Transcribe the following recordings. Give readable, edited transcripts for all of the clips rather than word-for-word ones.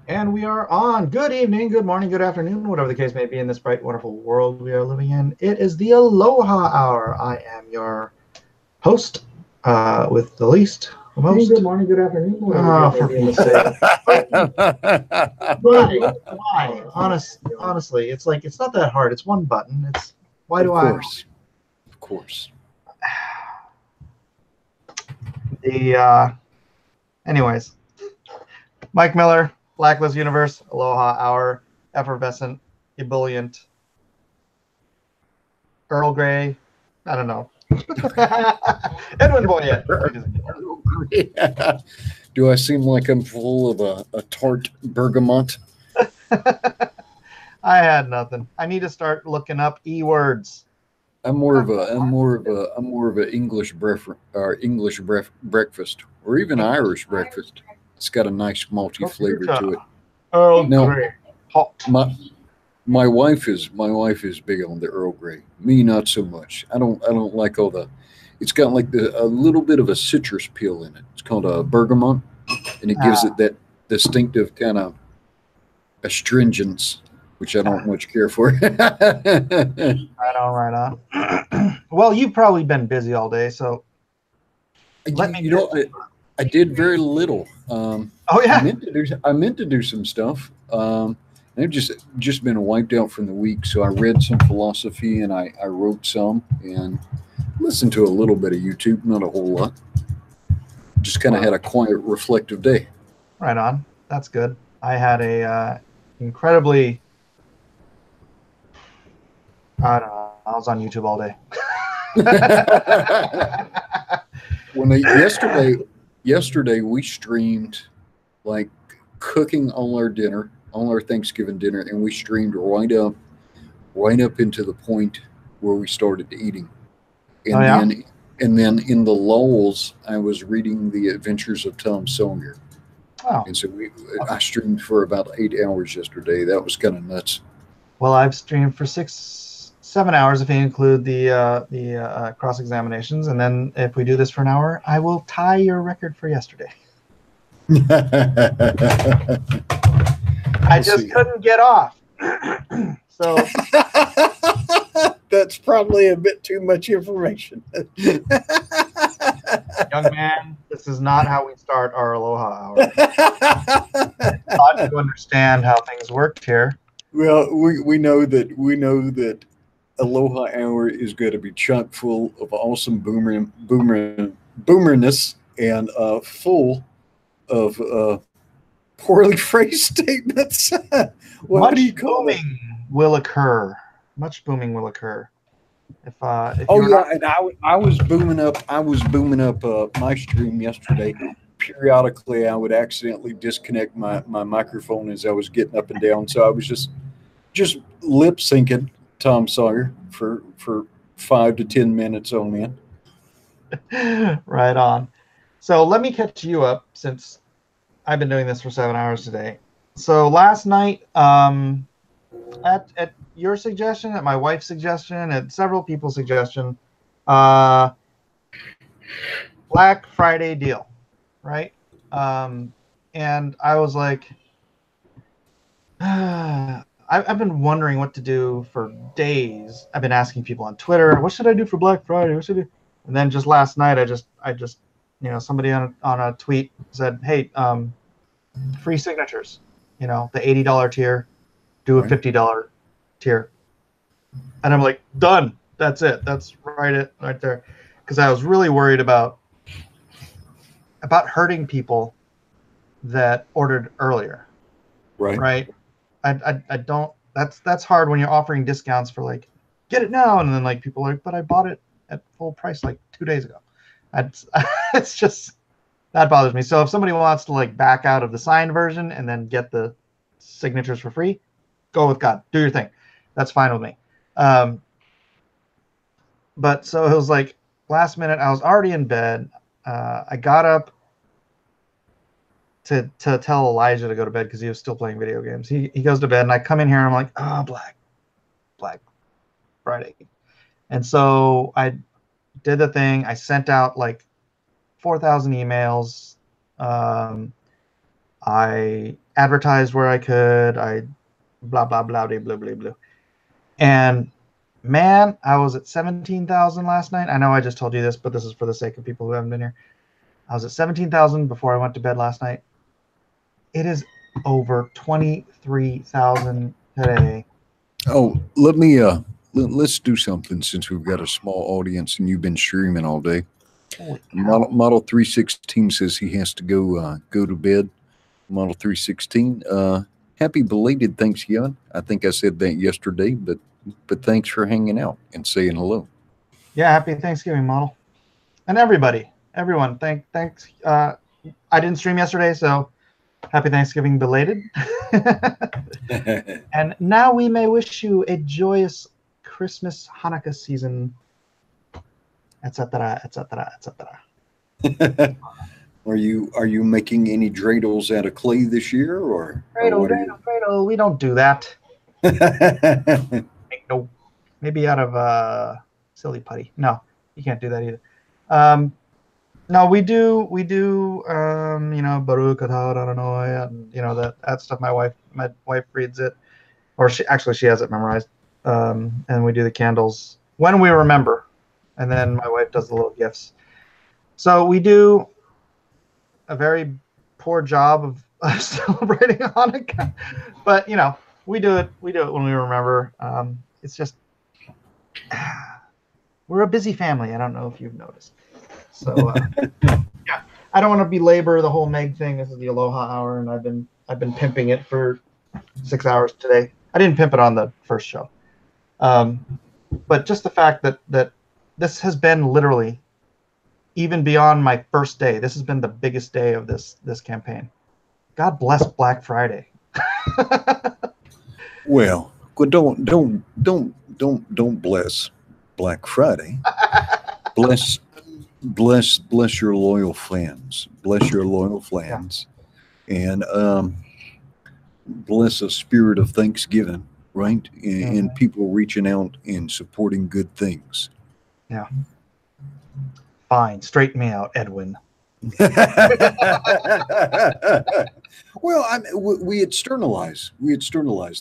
And we are on. Good evening, good morning, good afternoon, whatever the case may be in this bright, wonderful world we are living in. It is the Aloha Hour. I am your host with the least, the most. Good morning, good afternoon, whatever the case may be in this why? Honestly, it's like it's not that hard. It's one button. It's why do Of course. Anyways, Mike Miller, Blacklist Universe, Aloha Hour, effervescent, ebullient, Earl Grey. I don't know. Edwin Boyette. Do I seem like I'm full of a tart bergamot? I had nothing. I need to start looking up e-words. I'm more of a English breakfast, or even Irish breakfast. It's got a nice malty flavor to it. Earl Now, Grey. Hot. my wife is big on the Earl Grey. Me, not so much. I don't like all the. It's got like a little bit of a citrus peel in it. It's called a bergamot, and it gives it that distinctive kind of astringence, which I don't much care for. Right on. Well, you've probably been busy all day, so let me. I did very little. Oh yeah. I meant to do some stuff. I've just been wiped out from the week, so I read some philosophy and I wrote some and listened to a little bit of YouTube, not a whole lot. Just kind of had a quiet, reflective day. Right on. That's good. I had a incredibly. I don't know. I was on YouTube all day. Yesterday we streamed like cooking all our Thanksgiving dinner, and we streamed right up into the point where we started eating, and then in the lulls I was reading the Adventures of Tom Sawyer. Oh. And so I streamed for about 8 hours yesterday. That was kind of nuts. Well, I've streamed for 7 hours if you include the cross examinations, and then if we do this for an hour, I will tie your record for yesterday. I just couldn't get off. So that's probably a bit too much information. Young man, this is not how we start our Aloha Hour. I thought you understand how things worked here. Well, we know that Aloha Hour is going to be chock full of awesome boomerness and full of poorly phrased statements. What do you call it? Much booming will occur. If and I was booming up my stream yesterday. Periodically, I would accidentally disconnect my microphone as I was getting up and down, so I was just lip syncing Tom Sawyer for 5 to 10 minutes on end. Right on. So let me catch you up since I've been doing this for 7 hours today. So last night, at your suggestion, at my wife's suggestion, at several people's suggestion, Black Friday deal, right? And I was like, I've been wondering what to do for days. I've been asking people on Twitter, what should I do for Black Friday? What should I do? And then just last night, I just somebody on a tweet said, hey, free signatures, the $80 tier, do a $50 tier. And I'm like, done. That's it. That's right there. Because I was really worried about hurting people that ordered earlier. Right. I don't. That's hard when you're offering discounts for like, get it now, and then like people are like, but I bought it at full price like 2 days ago. It's just that bothers me. So if somebody wants to like back out of the signed version and then get the signatures for free, go with God. Do your thing. That's fine with me. But so it was like last minute. I was already in bed. I got up to tell Elijah to go to bed because he was still playing video games. He goes to bed, and I come in here and I'm like, oh, Black Friday. And so I did the thing. I sent out like 4,000 emails. I advertised where I could. I blah blah blah blah blah blah blah. And man, I was at 17,000 last night. I know I just told you this, but this is for the sake of people who haven't been here. I was at 17,000 before I went to bed last night. It is over 23,000 today. Oh, let's do something since we've got a small audience and you've been streaming all day. Model 316 says he has to go to bed. Model 316, happy belated Thanksgiving. I think I said that yesterday, but thanks for hanging out and saying hello. Yeah, happy Thanksgiving, Model, and everyone. Thanks. I didn't stream yesterday, so happy Thanksgiving belated. And now we may wish you a joyous Christmas, Hanukkah season, etc., etc., etc. Are you making any dreidels out of clay this year, or dreidel? We don't do that. No, maybe out of silly putty. No, you can't do that either. No, we do. Baruch atah Adonai, and that stuff. My wife reads it, or she has it memorized. And we do the candles when we remember, and then my wife does the little gifts. So we do a very poor job of celebrating Hanukkah, but we do it when we remember. It's just we're a busy family. I don't know if you've noticed. So yeah, I don't want to belabor the whole Meg thing. This is the Aloha Hour, and I've been pimping it for 6 hours today. I didn't pimp it on the first show, but just the fact that this has been literally, even beyond my first day, this has been the biggest day of this campaign. God bless Black Friday. Well, don't bless Black Friday. bless your loyal fans. Bless your loyal fans, and bless a spirit of Thanksgiving, right? And people reaching out and supporting good things. Yeah. Fine, straighten me out, Edwin. Well, we externalize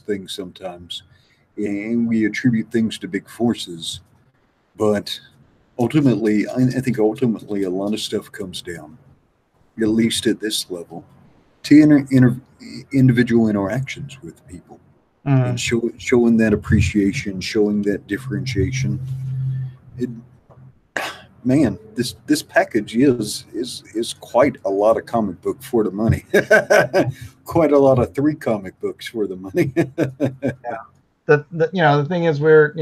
things sometimes, and we attribute things to big forces. But ultimately, I think a lot of stuff comes down, at least at this level, to individual interactions with people, and showing that appreciation, showing that differentiation. Man, this package is quite a lot of comic book for the money. Quite a lot of 3 comic books for the money. Yeah. The thing is, we're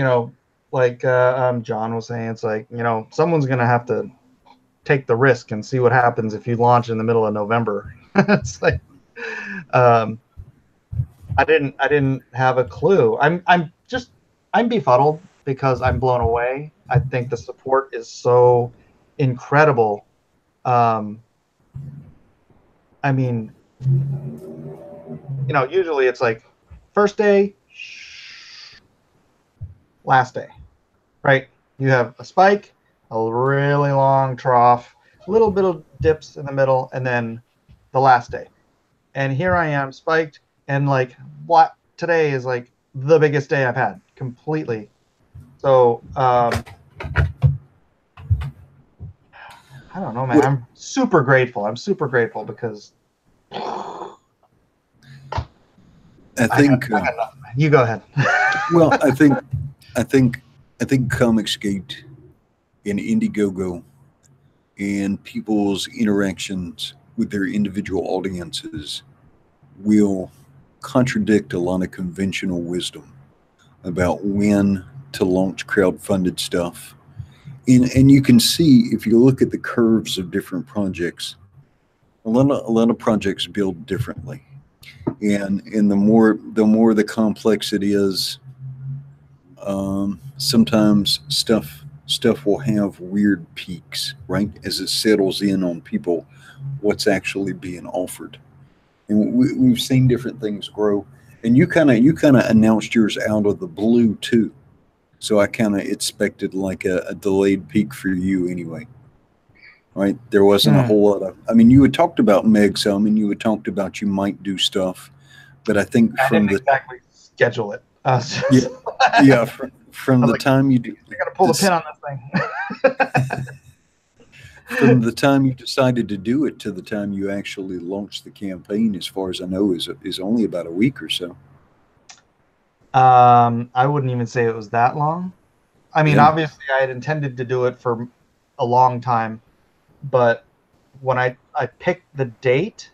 like John was saying, it's like someone's gonna have to take the risk and see what happens if you launch in the middle of November. It's like I didn't have a clue. I'm befuddled because I'm blown away. I think the support is so incredible. I mean, usually it's like first day, last day, right? You have a spike, a really long trough, a little bit of dips in the middle, and then the last day. And here I am spiked, and like what today is like the biggest day I've had completely. So I don't know, man. I'm super grateful. Because I think I got nothing. You go ahead. Well, I think Comicsgate and Indiegogo and people's interactions with their individual audiences will contradict a lot of conventional wisdom about when to launch crowdfunded stuff. And you can see, if you look at the curves of different projects, a lot of projects build differently. And the more the complex it is, sometimes stuff will have weird peaks, right? As it settles in on people, what's actually being offered. And we've seen different things grow. And you kind of announced yours out of the blue too. So I kind of expected like a delayed peak for you anyway. right? There wasn't a whole lot of. I mean, you had talked about Meg some, and you had talked about you might do stuff, but I think I from didn't the exactly schedule it. yeah yeah from I was the like, time you I gotta pull the this pin on this thing. from the time you decided to do it to the time you actually launched the campaign, as far as I know, is only about a week or so. I wouldn't even say it was that long. I mean, Yeah. obviously, I had intended to do it for a long time, but when I picked the date,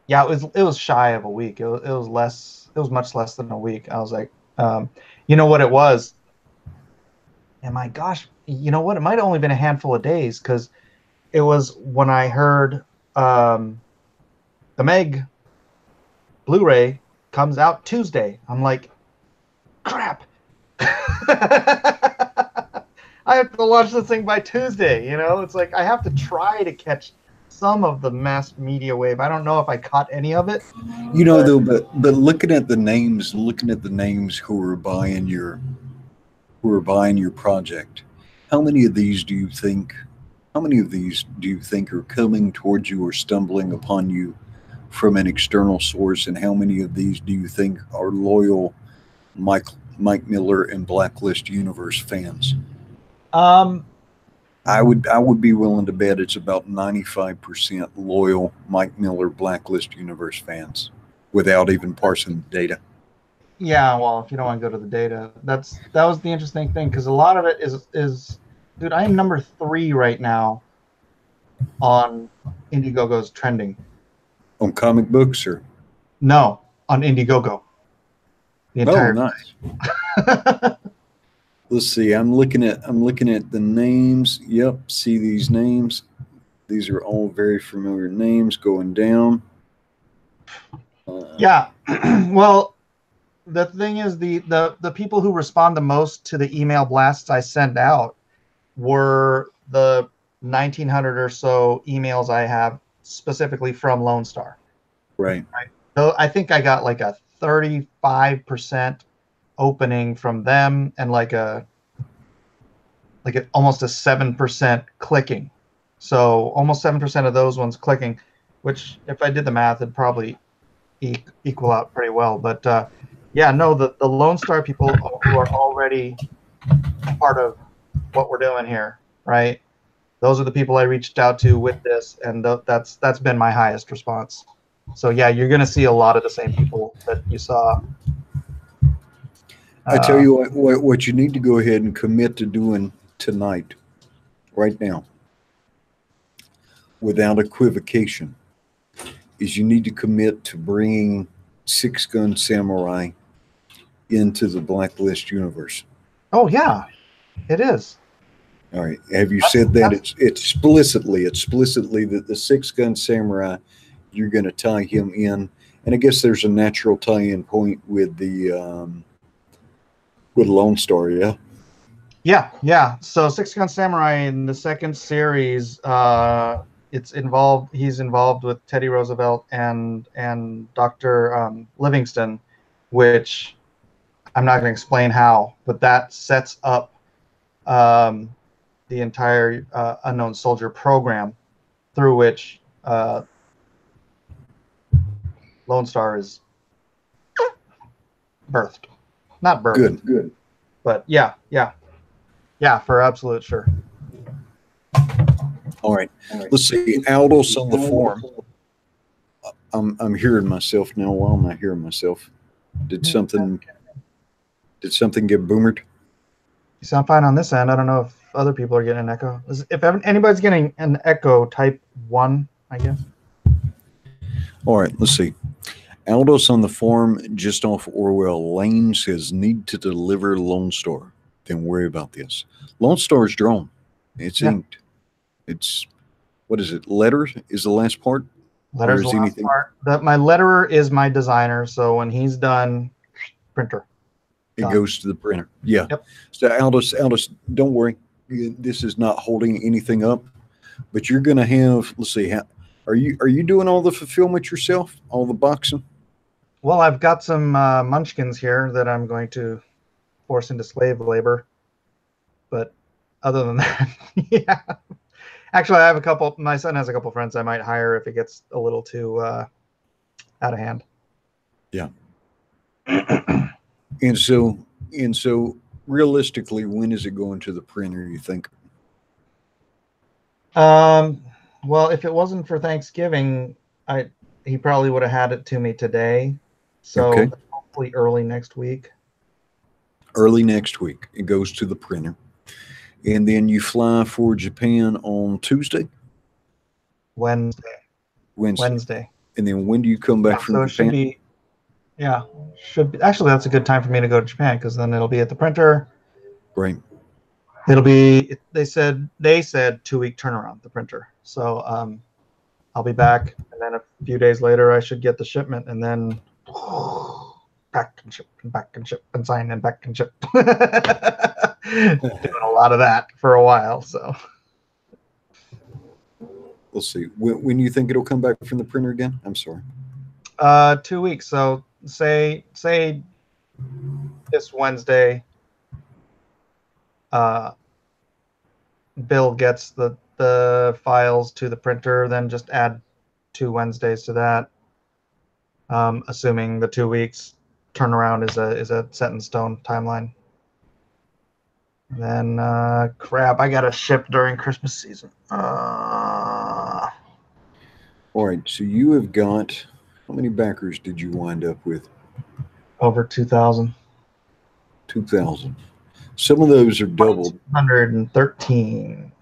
yeah, it was shy of a week. It was less. It was much less than a week. I was like, you know what it was? And my gosh, you know what? It might have only been a handful of days because it was when I heard the Meg Blu-ray comes out Tuesday. I'm like, crap. I have to launch this thing by Tuesday. It's like I have to try to catch some of the mass media wave. I don't know if I caught any of it, but Though, but looking at the names who are buying your project, how many of these do you think? How many of these do you think are coming towards you or stumbling upon you from an external source, and how many of these do you think are loyal Mike Mike Miller and Blacklist Universe fans? um, I would be willing to bet it's about 95% loyal Mike Miller Blacklist Universe fans without even parsing the data. yeah. Well, if you don't want to go to the data, that was the interesting thing because a lot of it is, dude. I am number 3 right now on Indiegogo's trending. On comic books or No, on Indiegogo, the oh, entire. nice. Let's see. I'm looking at the names. Yep, see these names. These are all very familiar names going down. Yeah. Well, the thing is, the people who respond the most to the email blasts I send out were the 1,900 or so emails I have specifically from Lone Star. Right. So I think I got like a 35% opening from them and almost a 7% clicking. So almost 7% of those ones clicking, which if I did the math, it'd probably equal out pretty well. But yeah, no, the Lone Star people who are already part of what we're doing here, right? Those are the people I reached out to with this, and that's been my highest response. So yeah, you're going to see a lot of the same people that you saw. I tell you what you need to go ahead and commit to doing tonight, right now, without equivocation, is you need to commit to bringing Six Gun Samurai into the Blacklist universe. Oh yeah, it is. All right. Have you said that it's explicitly that the Six Gun Samurai, you're going to tie him in, and I guess there's a natural tie-in point with the with Lone Star, yeah. Yeah. So Six Gun Samurai in the second series, he's involved with Teddy Roosevelt and Dr. Livingston, which I'm not going to explain how, but that sets up the entire Unknown Soldier program through which Lone Star is birthed. Not birthed, Good. but yeah, for absolute sure. All right. Let's see. Aldous on the forum. I'm hearing myself now. Why am I hearing myself? Did something get boomered? You sound fine on this end. I don't know if other people are getting an echo. If anybody's getting an echo, type 1, I guess. All right. Let's see. Aldous on the forum, just off Orwell Lane, says, need to deliver Lone Star. Don't worry about this. Lone Star's drawn. It's inked. It's, what is it? Letter is the last part? Letter's the last part. My letterer is my designer, so when he's done, printer. It goes to the printer. Yeah. Yep. So Aldous, don't worry. This is not holding anything up, but you're going to have, let's see, are you doing all the fulfillment yourself, all the boxing? Well, I've got some munchkins here that I'm going to force into slave labor, but other than that, yeah. Actually, I have a couple. My son has a couple friends I might hire if it gets a little too out of hand. Yeah. And so realistically, when is it going to the printer, you think? Well, if it wasn't for Thanksgiving, I he probably would have had it to me today. Okay. So hopefully early next week. Early next week, it goes to the printer. And then you fly for Japan on Tuesday, Wednesday. Wednesday. Wednesday. And then when do you come back Yeah, from so it should Japan? be. Yeah, should be. Actually, that's a good time for me to go to Japan because then it'll be at the printer. Right. It'll be. They said 2-week turnaround the printer. So I'll be back, and then a few days later I should get the shipment, and then back and ship and back and ship and sign and back and ship. Doing a lot of that for a while. So We'll see. When you think it'll come back from the printer again? I'm sorry. 2 weeks. So say this Wednesday, Bill gets the files to the printer, then just add 2 Wednesdays to that. Assuming the 2 weeks turnaround is a set in stone timeline. And then crap, I gotta ship during Christmas season. All right. So you have got, how many backers did you wind up with? Over 2,000. 2,000. Some of those are doubled. 113.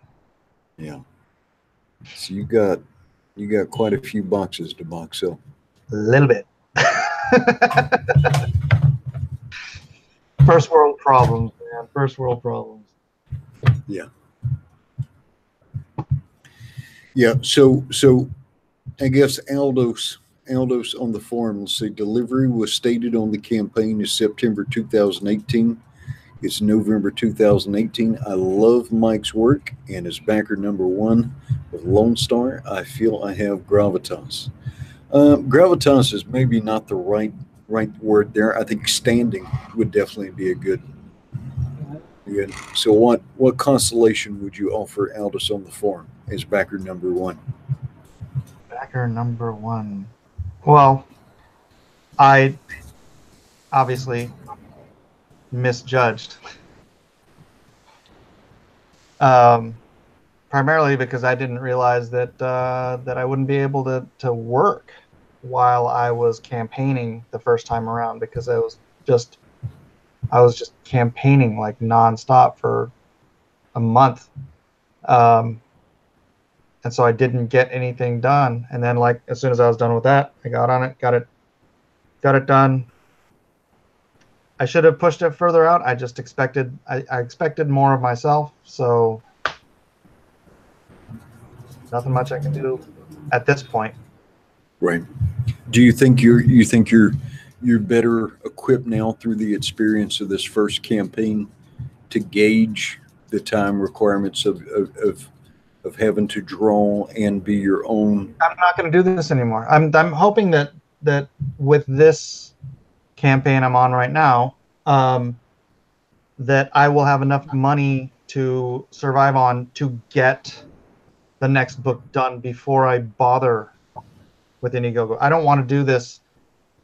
Yeah. So you got quite a few boxes to box up. A little bit. First world problems, man. First world problems. Yeah. Yeah. So I guess Aldos on the forum will say delivery was stated on the campaign as September 2018. It's November 2018. I love Mike's work and as backer number 1 of Lone Star, I feel I have gravitas. Gravitas is maybe not the right word there. I think standing would definitely be a good. So what consolation would you offer Aldous on the forum as backer number 1? Backer number 1. Well, I obviously misjudged. Primarily because I didn't realize that I wouldn't be able to work while I was campaigning the first time around because I was just campaigning like nonstop for a month, and so I didn't get anything done. And then like as soon as I was done with that, I got on it, got it done. I should have pushed it further out. I just expected I expected more of myself, so nothing much I can do at this point. Right. Do you think you're better equipped now through the experience of this first campaign to gauge the time requirements of having to draw and be your own? I'm not going to do this anymore. I'm hoping that with this campaign I'm on right now, that I will have enough money to survive on to get the next book done before I bother with Indiegogo. I don't want to do this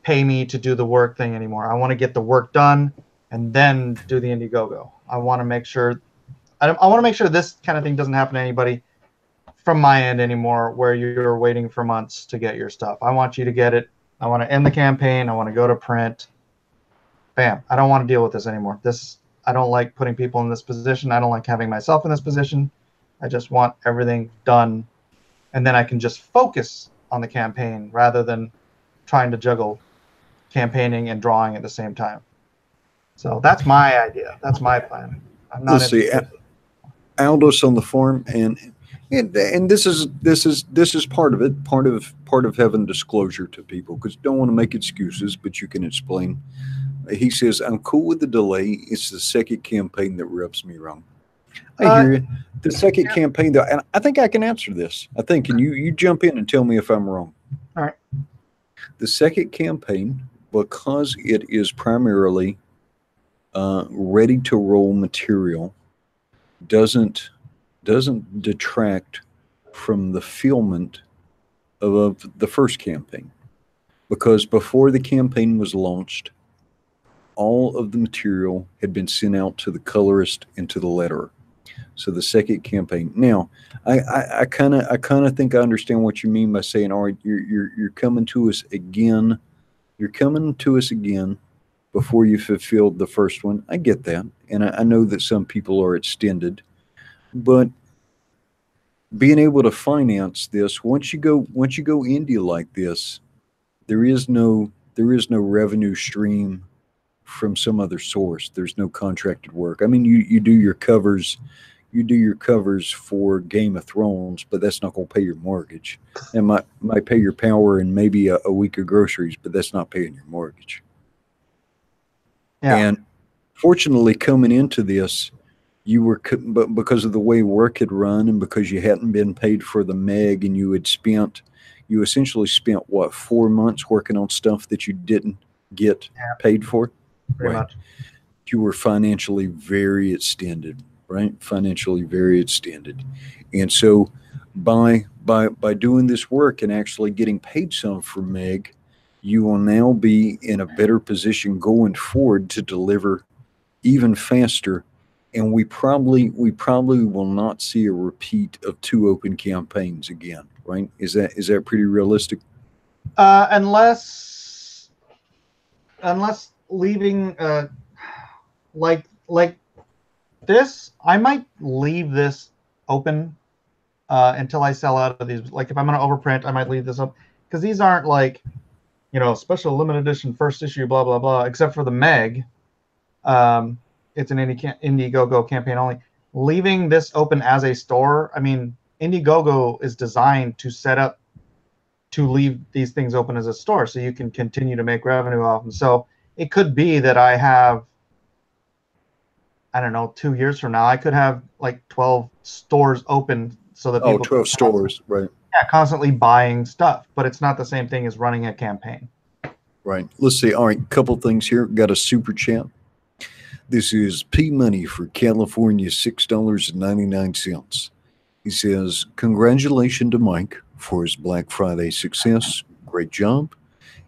pay me to do the work thing anymore. I want to get the work done and then do the Indiegogo. I want to make sure this kind of thing doesn't happen to anybody from my end anymore where you're waiting for months to get your stuff. I want you to get it. I want to end the campaign. I want to go to print. Bam. I don't want to deal with this anymore. I don't like putting people in this position. I don't like having myself in this position. I just want everything done, and then I can just focus on the campaign rather than trying to juggle campaigning and drawing at the same time. So that's my idea. That's my plan. I'm not. Let's see, Aldous on the forum, and this is part of it. Part of having disclosure to people, because don't want to make excuses, but you can explain. He says, I'm cool with the delay. It's the second campaign that rubs me wrong. I hear you. The second campaign, though, and I think I can answer this. I think, and you jump in and tell me if I'm wrong. All right. The second campaign, because it is primarily ready to roll material, doesn't detract from the fulfillment of the first campaign, because before the campaign was launched, all of the material had been sent out to the colorist and to the letterer. So the second campaign. Now, I kind of think I understand what you mean by saying, all right, you're coming to us again. You're coming to us again before you fulfilled the first one. I get that, and I know that some people are extended, but being able to finance this, once you go indie like this, there is no revenue stream from some other source. There's no contracted work. I mean, you do your covers, for Game of Thrones, but that's not going to pay your mortgage. It might pay your power and maybe a week of groceries, but that's not paying your mortgage. Yeah. And fortunately, coming into this, you were, but because of the way work had run and because you hadn't been paid for the Meg, and you essentially spent what, 4 months working on stuff that you didn't get paid for. Pretty much. You were financially very extended, right? Financially very extended. And so by doing this work and actually getting paid some for Meg, you will now be in a better position going forward to deliver even faster. And we probably will not see a repeat of 2 open campaigns again, right? Is that pretty realistic? Unless leaving like this, I might leave this open until I sell out of these. Like if I'm going to overprint, I might leave this up, because these aren't like, special limited edition first issue, blah blah blah. Except for the Meg, it's an Indiegogo campaign only. Leaving this open as a store, I mean, Indiegogo is designed to set up to leave these things open as a store so you can continue to make revenue off them. So it could be that I have, I don't know, 2 years from now, I could have like 12 stores open so that people 12 stores, right? Yeah, constantly buying stuff, but it's not the same thing as running a campaign. Right. Let's see. All right, couple things here. Got a super chat. This is P Money for California, $6.99. He says, congratulations to Mike for his Black Friday success. Great job.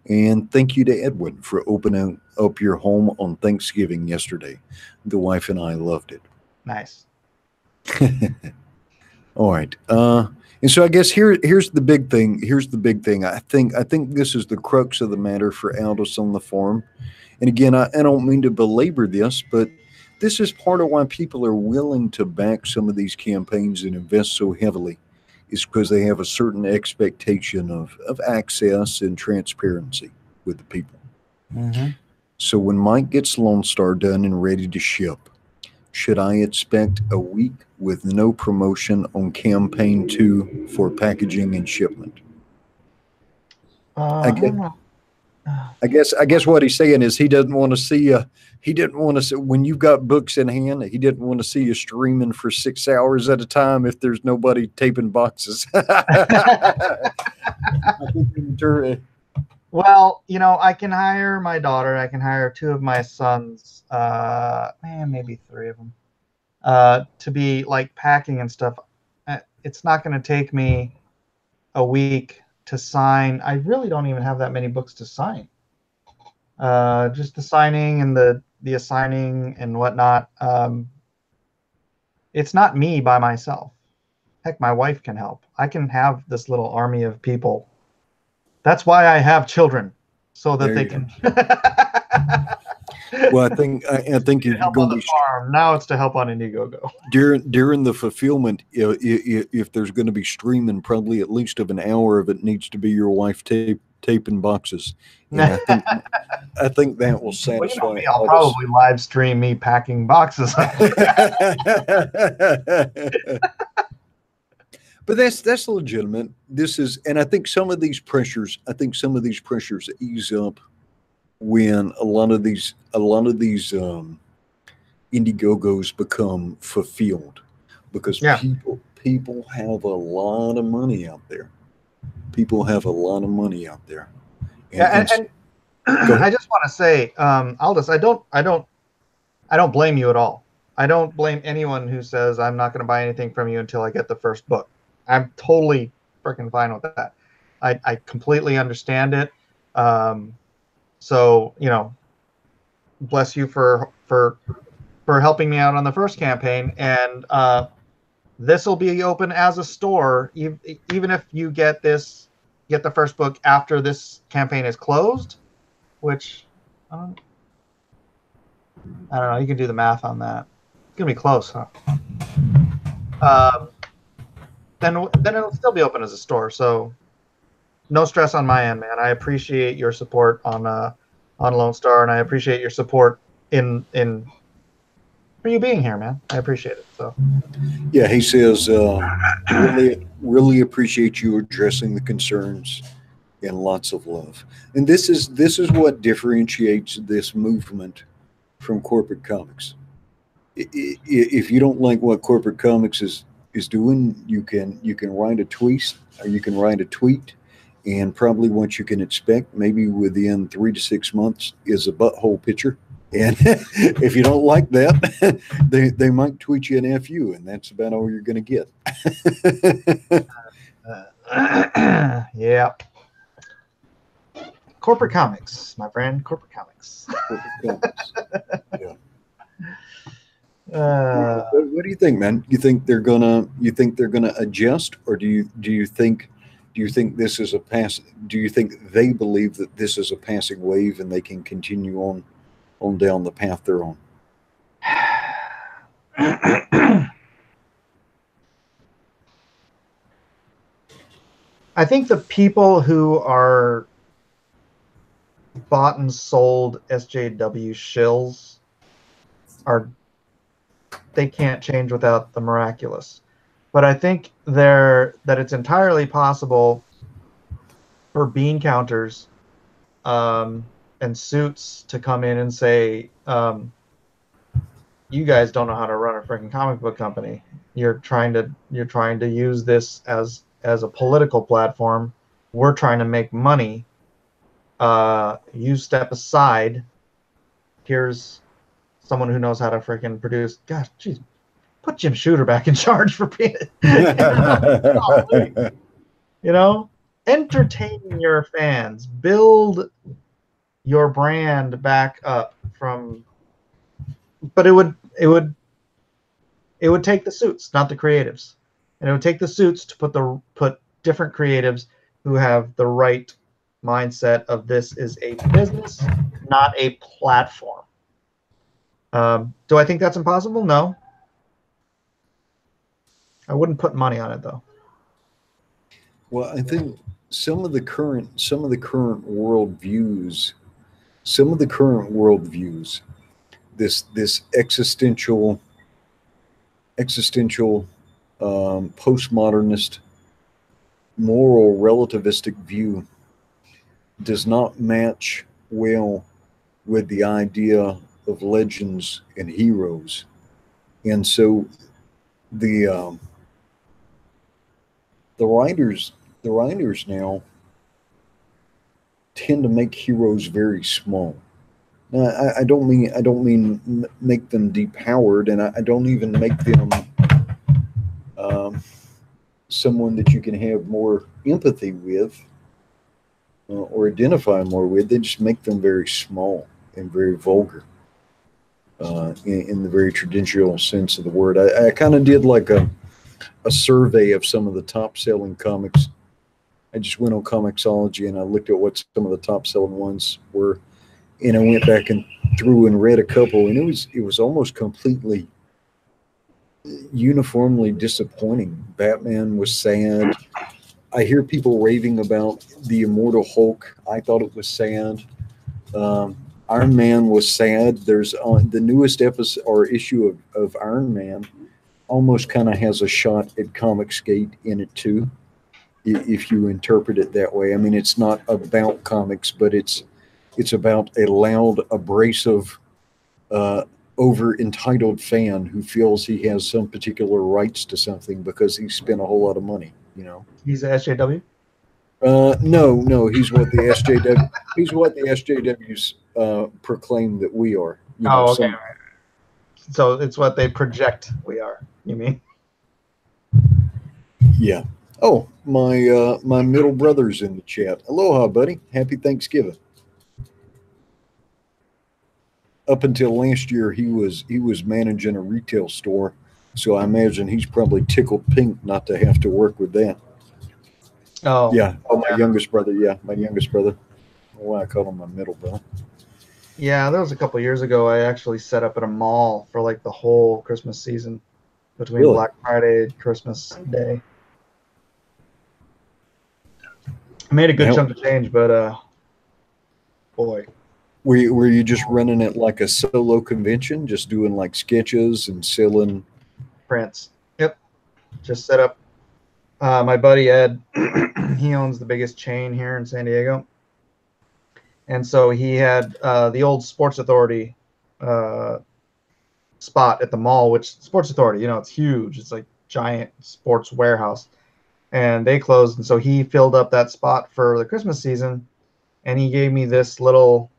And thank you to Edwin for opening up your home on Thanksgiving yesterday. The wife and I loved it. Nice. All right. And so I guess here's the big thing. Here's the big thing. I think this is the crux of the matter for Aldous on the forum. And again, I don't mean to belabor this, but this is part of why people are willing to back some of these campaigns and invest so heavily, is because they have a certain expectation of access and transparency with the people. Mm-hmm. So when Mike gets Lone Star done and ready to ship, should I expect a week with no promotion on campaign 2 for packaging and shipment? I don't know. I guess what he's saying is he doesn't want to see when you've got books in hand. He didn't want to see you streaming for 6 hours at a time if there's nobody taping boxes. Well, I can hire my daughter. I can hire 2 of my sons, maybe 3 of them, to be like packing and stuff. It's not going to take me a week to sign. I really don't even have that many books to sign. Just the signing and the assigning and whatnot. It's not me by myself. Heck, my wife can help. I can have this little army of people. That's why I have children, so that they can. Well, I think you're help going on the farm. Now it's to help on Indiegogo. During the fulfillment, if there's going to be streaming, probably at least of an hour of it needs to be your wife taping boxes. And I think that will satisfy. Well, I'll probably live stream me packing boxes. But that's legitimate. This is, and I think some of these pressures ease up when a lot of these Indiegogos become fulfilled, because people have a lot of money out there. People have a lot of money out there. And I just want to say, Aldous, I don't blame you at all. I don't blame anyone who says I'm not going to buy anything from you until I get the first book. I'm totally freaking fine with that. I completely understand it. So bless you for helping me out on the first campaign, and this will be open as a store, even if you get the first book after this campaign is closed, which I don't know. You can do the math on that. It's gonna be close, huh? Um, then it'll still be open as a store. So no stress on my end, man. I appreciate your support on Lone Star, and I appreciate your support in for you being here, man. I appreciate it. So Yeah, he says, really appreciate you addressing the concerns, and lots of love. And this is what differentiates this movement from corporate comics. If you don't like what corporate comics is doing, you can write a tweet, or you can write a tweet, and probably what you can expect, maybe within 3 to 6 months, is a butthole picture. And if you don't like that, they might tweet you an FU, and that's about all you're going to get. yeah. Corporate comics, my friend. Corporate comics. Yeah. Uh, What do you think, man? You think they're gonna adjust, or do you think this is a pass? Do you think they believe that this is a passing wave and they can continue on down the path they're on? I think the people who are bought and sold SJW shills they can't change without the miraculous. But I think that it's entirely possible for bean counters and suits to come in and say, you guys don't know how to run a freaking comic book company. You're trying to use this as a political platform. We're trying to make money. You step aside. Here's someone who knows how to freaking produce. Gosh, geez, put Jim Shooter back in charge for being, entertain your fans, build your brand back up from. But it would take the suits, not the creatives, and it would take the suits to put different creatives who have the right mindset of this is a business, not a platform. Do I think that's impossible? No. I wouldn't put money on it, though. Well, I think some of the current worldviews, this existential postmodernist moral relativistic view does not match well with the idea of legends and heroes, and so the writers now tend to make heroes very small. Now, I don't mean make them depowered, and I don't even make them someone that you can have more empathy with or identify more with. They just make them very small and very vulgar in the very traditional sense of the word. I kind of did like a survey of some of the top selling comics. I just went on Comixology and I looked at what some of the top selling ones were, and I went back and through and read a couple, and it was almost completely uniformly disappointing. Batman was sad. I hear people raving about the Immortal Hulk. I thought it was sad. Iron Man was sad. There's the newest episode or issue of Iron Man almost kind of has a shot at Comicsgate in it too, if you interpret it that way. I mean, it's not about comics, but it's about a loud, abrasive, over entitled fan who feels he has some particular rights to something because he spent a whole lot of money. He's a SJW. No, he's what the SJW. He's what the SJWs proclaim that we are. Okay. So it's what they project we are. You mean? Yeah. Oh, my middle brother's in the chat. Aloha, buddy. Happy Thanksgiving. Up until last year, he was managing a retail store, so I imagine he's probably tickled pink not to have to work with that. Oh, Yeah. Oh, my youngest brother. Yeah, my youngest brother. Why I call him my middle brother. yeah. That was a couple years ago. I actually set up at a mall for like the whole Christmas season between Really? Black Friday and Christmas Day. I made a good Now, chunk of change, but boy, were you just running it like a solo convention, just doing like sketches and selling? prints. Yep. Just set up. My buddy Ed, he owns the biggest chain here in San Diego, and so he had the old Sports Authority uh, spot at the mall. Which Sports Authority, you know, it's huge. It's like giant sports warehouse, and they closed. And so he filled up that spot for the Christmas season, and he gave me this little.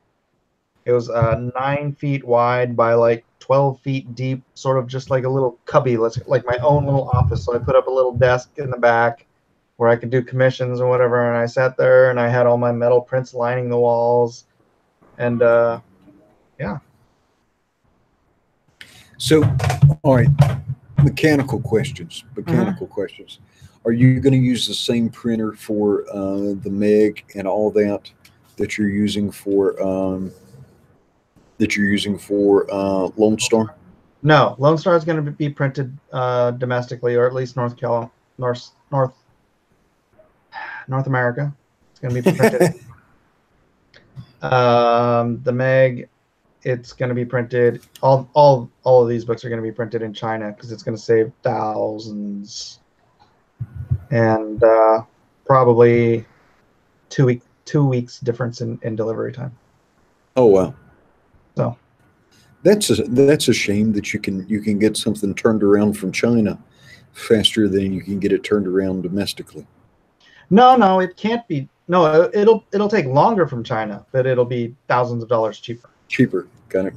It was 9 feet wide by like 12 feet deep, sort of just like a little cubby, like my own little office. So I put up a little desk in the back where I could do commissions or whatever. And I sat there and I had all my metal prints lining the walls. And yeah. So, all right, mechanical questions. Mechanical questions. Are you going to use the same printer for the Meg and all that you're using for Lone Star? No, Lone Star is going to be printed domestically, or at least North America. It's going to be printed. The Meg, it's going to be printed. All of these books are going to be printed in China because it's going to save thousands, and probably 2 weeks difference in delivery time. Oh wow! So that's a shame that you can get something turned around from China faster than you can get it turned around domestically. no, it can't be. No, it'll take longer from China, but it'll be thousands of dollars cheaper. Cheaper, got it.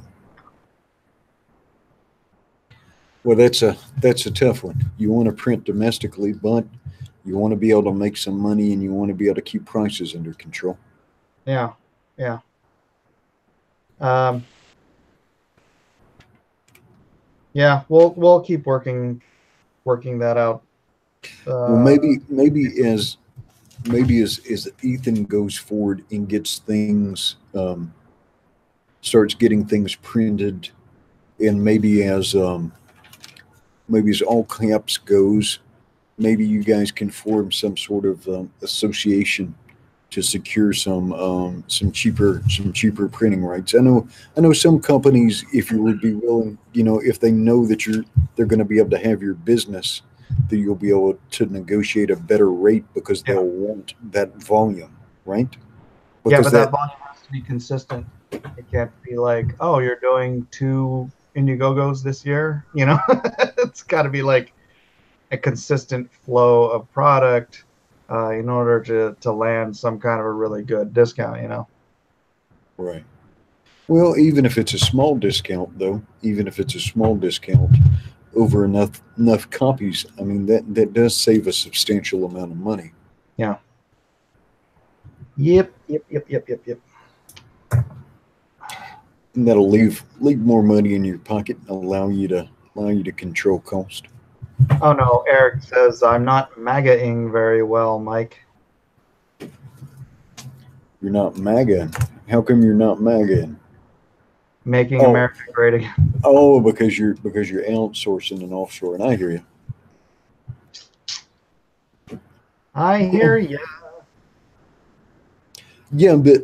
Well, that's a tough one. You want to print domestically, but you want to be able to make some money and you want to be able to keep prices under control. Yeah, yeah. Yeah, we'll keep working that out. Well, maybe as Ethan goes forward and gets things, starts getting things printed, and maybe as all caps goes, maybe you guys can form some sort of association to secure some cheaper printing rights. I know some companies, if you would be willing, if they know that they're going to be able to have your business, that you'll be able to negotiate a better rate because they'll want that volume, right? Yeah, Because but that volume has to be consistent. It can't be like, oh, you're doing 2 Indiegogos this year. It's got to be like a consistent flow of product in order to land some kind of a really good discount. Right. Well, even if it's a small discount, though, over enough copies, I mean that does save a substantial amount of money. Yeah. Yep. And that'll leave more money in your pocket and allow you to control cost. Oh no, Eric says I'm not MAGA-ing very well, Mike. You're not MAGA. How come you're not MAGA? Making America great again. Oh, because you're outsourcing and offshore, and I hear you. I hear you. Yeah, but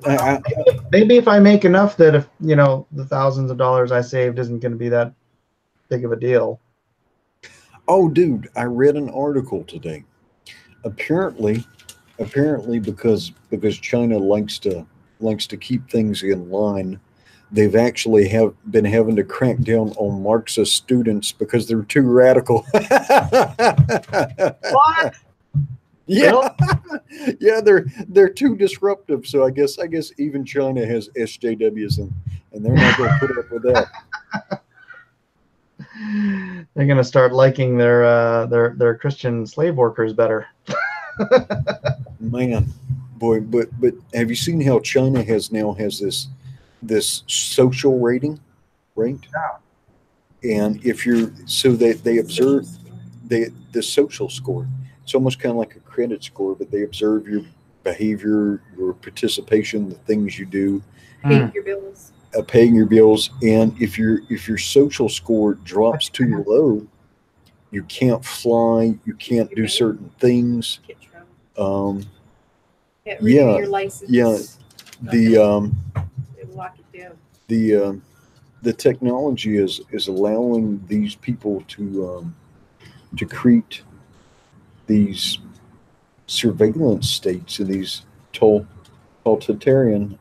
maybe if I make enough that if the thousands of dollars I saved isn't going to be that big of a deal. Oh, dude, I read an article today. Apparently, because China likes to keep things in line, they've actually been having to crack down on Marxist students because they're too radical. What? Yeah, yeah, they're too disruptive. So I guess even China has SJWs, and they're not going to put up with that. They're gonna start liking their Christian slave workers better. Man, boy, but have you seen how China has this social rating, right? And if you're so they observe the social score. It's almost kind of like a credit score, but they observe your behavior, your participation, the things you do, Paying your bills. paying your bills, and if your social score drops too low, you can't fly, you can't do certain things. Get travel. Yeah, Renew your license. yeah. They will lock it down. The technology is allowing these people to create these surveillance states and these totalitarian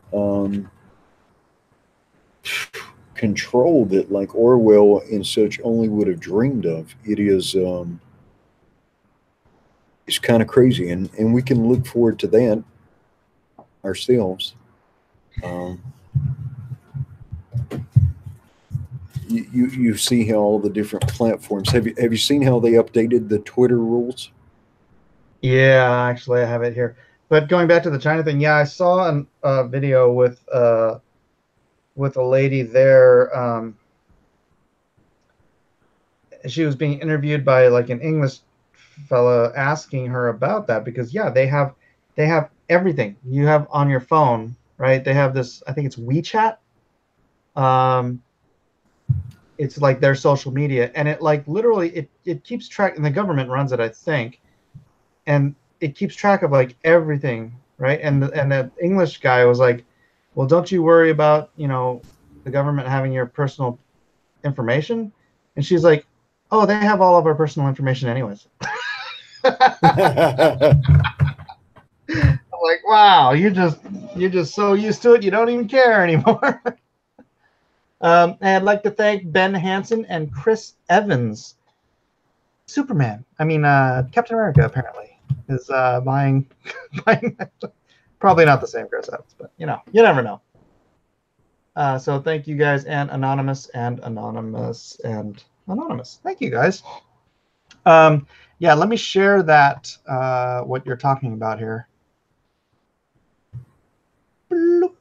control that, like Orwell and such, only would have dreamed of. It is it's kind of crazy, and we can look forward to that ourselves. You see how all the different platforms have you seen how they updated the Twitter rules? Yeah, actually, I have it here. But going back to the China thing, yeah, I saw a video with a lady there. She was being interviewed by like an English fella asking her about that because yeah, they have everything you have on your phone, right? They have this, I think it's WeChat. It's like their social media, and it like literally it keeps track, and the government runs it, I think, and it keeps track of like everything, right? And the English guy was like, well, don't you worry about, the government having your personal information. And she's like, oh, they have all of our personal information anyways. I'm like, wow, you're just so used to it you don't even care anymore. And I'd like to thank Ben Hansen and Chris Evans. Superman, Captain America apparently is buying probably not the same Chris Evans, but you never know. So thank you guys, and Anonymous and Anonymous and Anonymous. Thank you guys. Yeah, let me share that what you're talking about here. Bloop.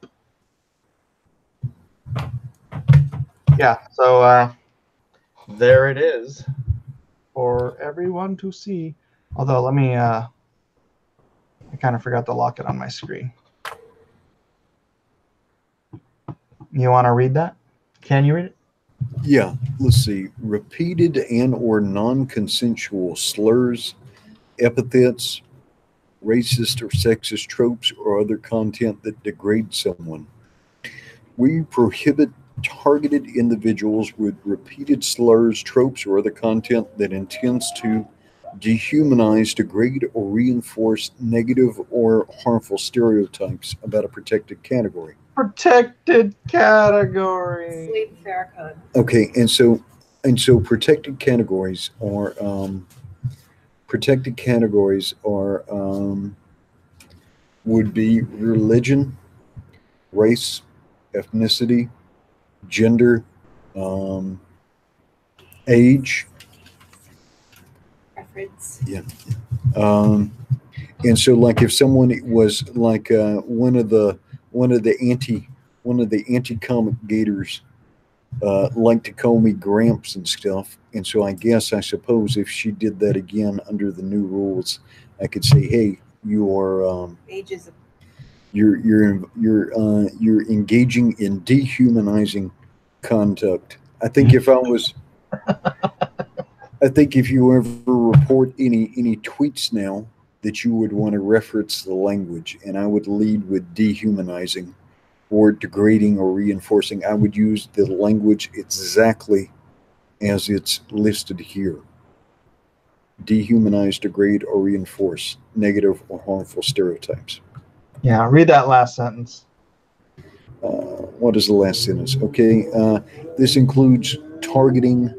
Yeah, so there it is for everyone to see. Although let me I kind of forgot to lock it on my screen. You want to read that? Can you read it? Yeah, let's see. Repeated and or non-consensual slurs, epithets, racist or sexist tropes, or other content that degrades someone. We prohibit targeted individuals with repeated slurs, tropes, or other content that intends to dehumanize, degrade, or reinforce negative or harmful stereotypes about a protected category. Protected category. Sleep Farrakhan. Okay, and so protected categories are would be religion, race, ethnicity, gender, age, Preference. yeah, and so like if someone was like one of the anti-comic gators like to call me Gramps and stuff, and so I suppose if she did that again under the new rules, I could say, hey, you are Ageism. You're engaging in dehumanizing conduct. I think if you ever report any tweets now, that you would want to reference the language, and I would lead with dehumanizing or degrading or reinforcing. I would use the language exactly as it's listed here. Dehumanize, degrade, or reinforce negative or harmful stereotypes. Yeah, read that last sentence. What is the last sentence? Okay, this includes targeted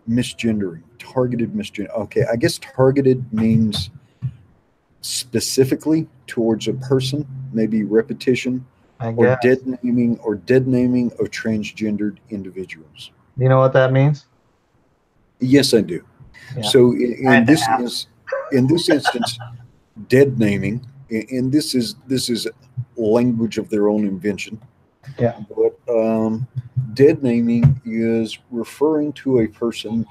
misgendering. Okay, I guess targeted means specifically towards a person, maybe repetition, or dead naming of transgendered individuals. Do you know what that means? Yes, I do. Yeah. So I had to in this instance, dead naming, and this is language of their own invention. Yeah. But dead naming is referring to a person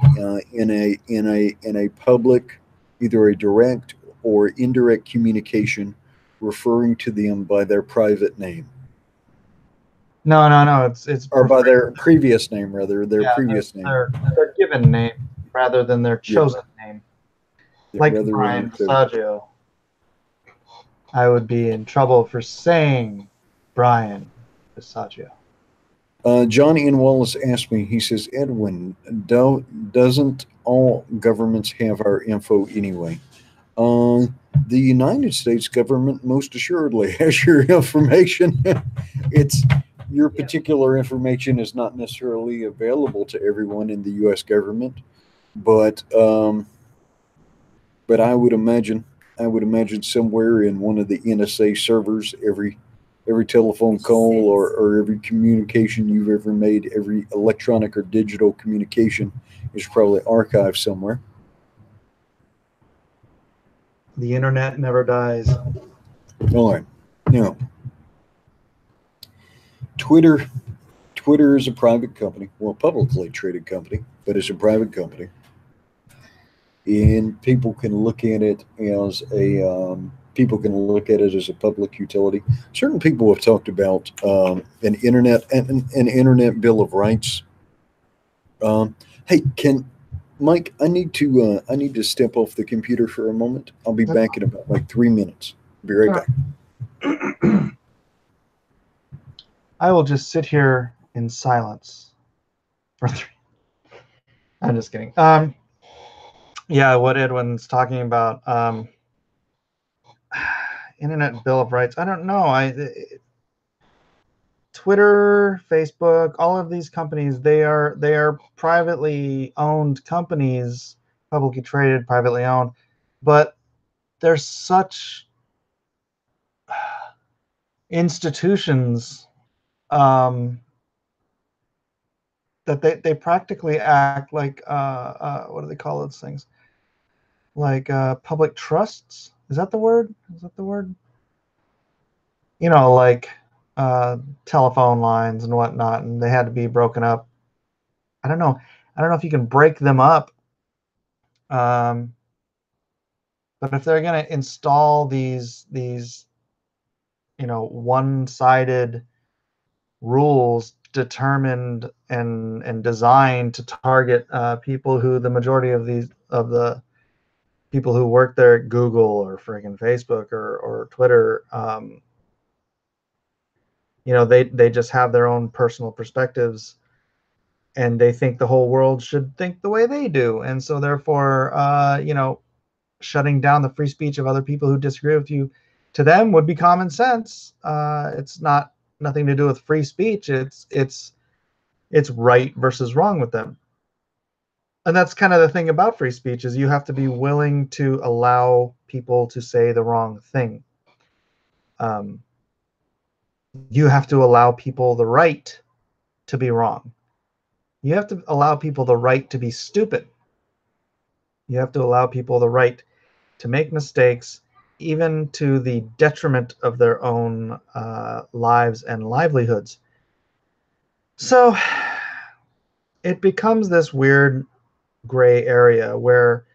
in a public, either a direct or indirect communication, referring to them by their private name No, no, no. It's or by referring their to, previous name, rather their yeah, previous name. their given name rather than their Yeah, chosen name. yeah, Like rather than their Brian chosen. Visaggio. I would be in trouble for saying Brian Visaggio. John Ian Wallace asked me. He says, "Edwin, doesn't all governments have our info anyway?" Uh, the United States government most assuredly has your information. It's your Yeah. particular information is not necessarily available to everyone in the U.S. government, but I would imagine somewhere in one of the NSA servers, every telephone call or every communication you've ever made, every electronic or digital communication is probably archived somewhere. The internet never dies. All right. Now, Twitter Twitter is a private company, well, a publicly traded company, but it's a private company, and people can look at it as a public utility. Certain people have talked about an internet bill of rights. Hey, can Mike? I need to step off the computer for a moment. I'll be back in about like 3 minutes. Be right back. I will just sit here in silence for 3. I'm just kidding. Yeah, what Edwin's talking about. Internet Bill of Rights. I don't know. Twitter, Facebook, all of these companies, they are privately owned companies, publicly traded, privately owned, but they're such institutions that they practically act like what do they call those things? Like public trusts. Is that the word? Is that the word? Like uh, telephone lines and whatnot, and they had to be broken up. I don't know. I don't know if you can break them up. Um, but if they're going to install these one-sided rules determined and designed to target people who the majority of the people who work there at Google or friggin' Facebook or Twitter, they just have their own personal perspectives, and they think the whole world should think the way they do, and so therefore, shutting down the free speech of other people who disagree with you, to them would be common sense. It's nothing to do with free speech. It's right versus wrong with them. And that's kind of the thing about free speech, is you have to be willing to allow people to say the wrong thing. You have to allow people the right to be wrong. You have to allow people the right to be stupid. You have to allow people the right to make mistakes, even to the detriment of their own lives and livelihoods. So it becomes this weird gray area where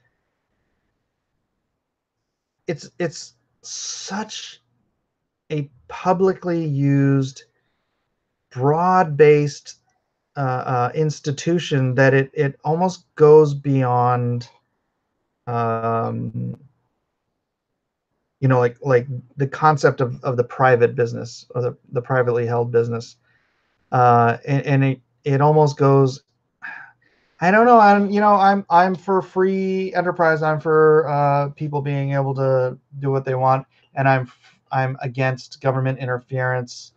it's such a publicly used, broad-based institution that it almost goes beyond, like the concept of the private business or the privately held business, and it almost goes. I don't know. I'm for free enterprise. I'm for people being able to do what they want, and I'm against government interference.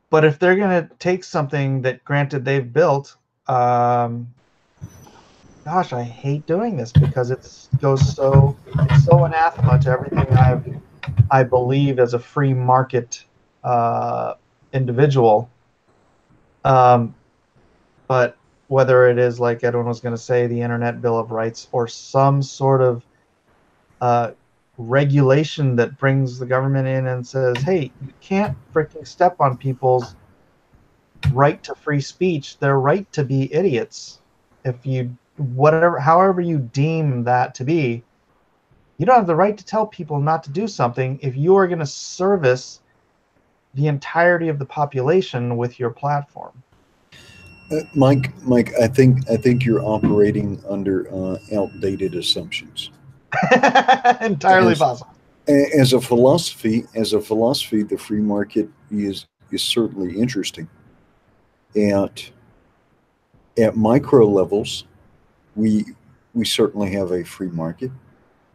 But if they're going to take something that, granted, they've built, gosh, I hate doing this because it's so anathema to everything I believe as a free market individual. But whether it is like Edwin was going to say, the Internet Bill of Rights, or some sort of regulation that brings the government in and says, hey, you can't freaking step on people's right to free speech, their right to be idiots. If you, whatever, however you deem that to be, you don't have the right to tell people not to do something if you are going to service the entirety of the population with your platform. Mike, I think you're operating under outdated assumptions. Entirely possible. As a philosophy, the free market is certainly interesting. At micro levels, we certainly have a free market.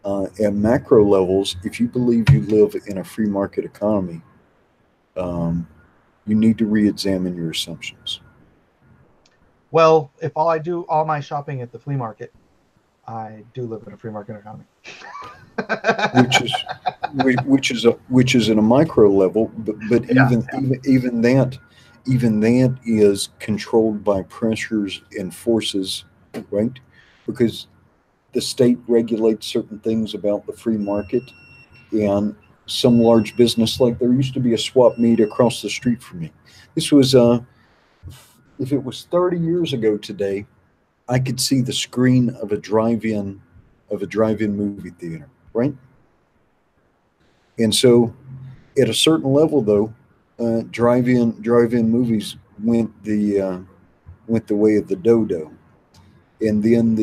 At macro levels, if you believe you live in a free market economy, you need to re-examine your assumptions. Well, if I do all my shopping at the flea market, I do live in a free market economy. which is at a micro level, but Yeah, even that is controlled by pressures and forces, right? Because the state regulates certain things about the free market, and some large business, like there used to be a swap meet across the street from me. This was if it was 30 years ago today, I could see the screen of a drive-in movie theater, right? And so, at a certain level, though, drive-in movies went the way of the dodo, and then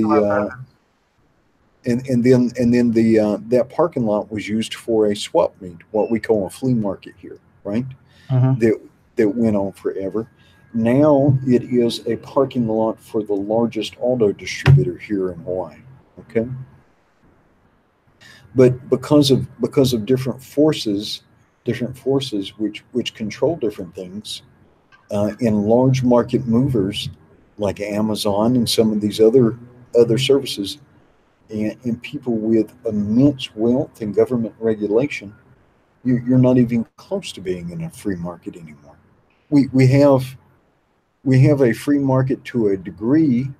that parking lot was used for a swap meet, what we call a flea market here, right? mm-hmm. That went on forever. Now it is a parking lot for the largest auto distributor here in Hawaii. Okay, but because of different forces which control different things, in large market movers like Amazon and some of these other services, and people with immense wealth and government regulation, you're not even close to being in a free market anymore. We have a free market to a degree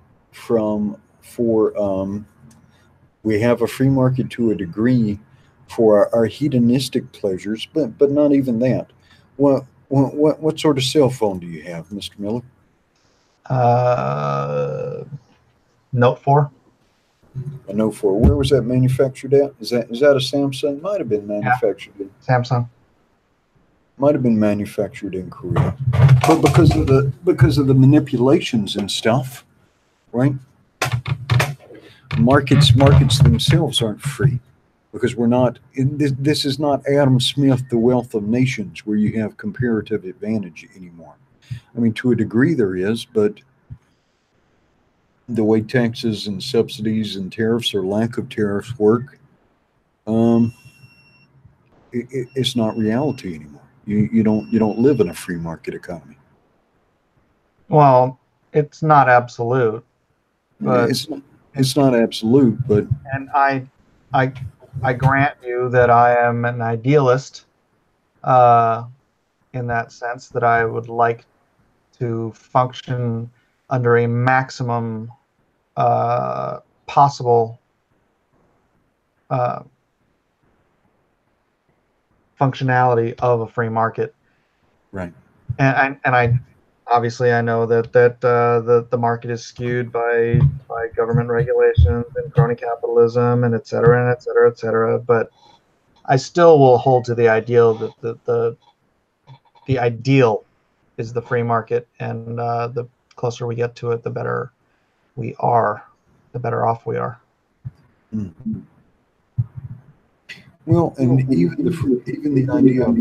we have a free market to a degree for our hedonistic pleasures, but not even that. What sort of cell phone do you have, Mr. Miller? Note 4. A Note 4. Where was that manufactured at? Is that a Samsung? Might have been manufactured in Samsung. Might have been manufactured in Korea, but because of the manipulations and stuff, right? Markets themselves aren't free, because we're not. This is not Adam Smith, The Wealth of Nations, where you have comparative advantage anymore. I mean, to a degree there is, but the way taxes and subsidies and tariffs or lack of tariffs work, it's not reality anymore. You don't live in a free market economy. Well, it's not absolute, but it's not absolute, but and I grant you that I am an idealist, in that sense, that I would like to function under a maximum possible functionality of a free market. right. And I obviously I know that the market is skewed by government regulations and crony capitalism and et cetera and et cetera, et cetera. But I still will hold to the ideal that the ideal is the free market, and the closer we get to it, the better we are, the better off we are. Mm-hmm. Well, and even the idea of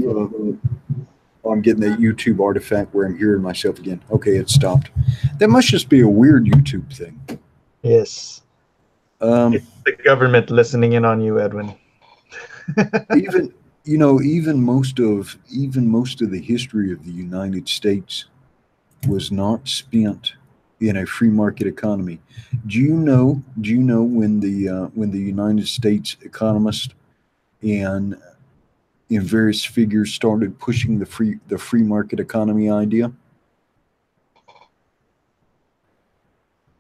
I'm getting that YouTube artifact where I'm hearing myself again. Okay, it stopped. That must just be a weird YouTube thing. Yes. It's the government listening in on you, Edwin. even most of the history of the United States was not spent in a free market economy. Do you know when the United States economists and in various figures started pushing the free market economy idea?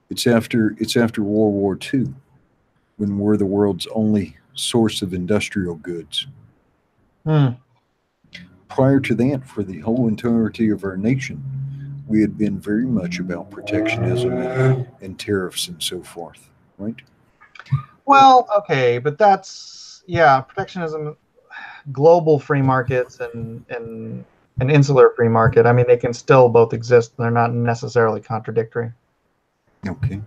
It's after World War II, when we're the world's only source of industrial goods. Hmm. Prior to that, for the whole entirety of our nation, we had been very much about protectionism and tariffs and so forth, right? Well, okay, but that's, yeah, protectionism, global free markets and an insular free market. I mean, they can still both exist. They're not necessarily contradictory. Okay.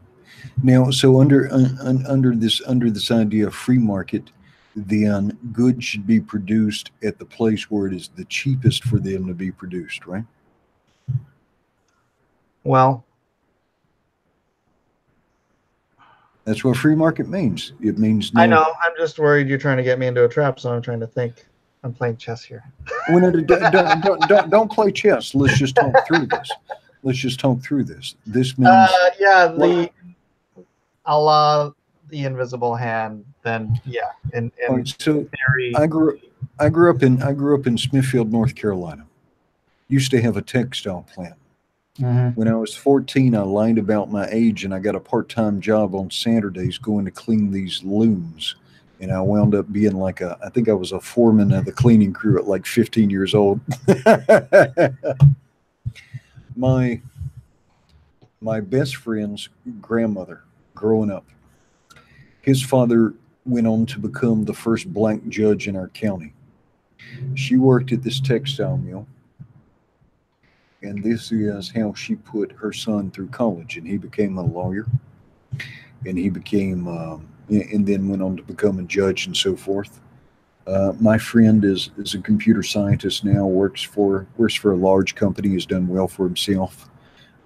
Now, so under this idea of free market, then goods should be produced at the place where it is the cheapest for them to be produced, right? Well, That's what free market means. It means I now. know. I'm just worried you're trying to get me into a trap, so I'm trying to think. I'm playing chess here. Well, no, don't play chess. Let's just talk through this. Let's just talk through this. This means Yeah, Allah, the invisible hand. Then yeah, in all right, so theory. I grew up in Smithfield, North Carolina. Used to have a textile plant. When I was 14, I lied about my age and I got a part-time job on Saturdays going to clean these looms. And I wound up being like I think I was a foreman of the cleaning crew at like 15 years old. My best friend's grandmother growing up, his father went on to become the first black judge in our county. She worked at this textile mill. And this is how she put her son through college, and he became a lawyer, and he became, and then went on to become a judge and so forth. My friend is a computer scientist now, works for a large company, has done well for himself.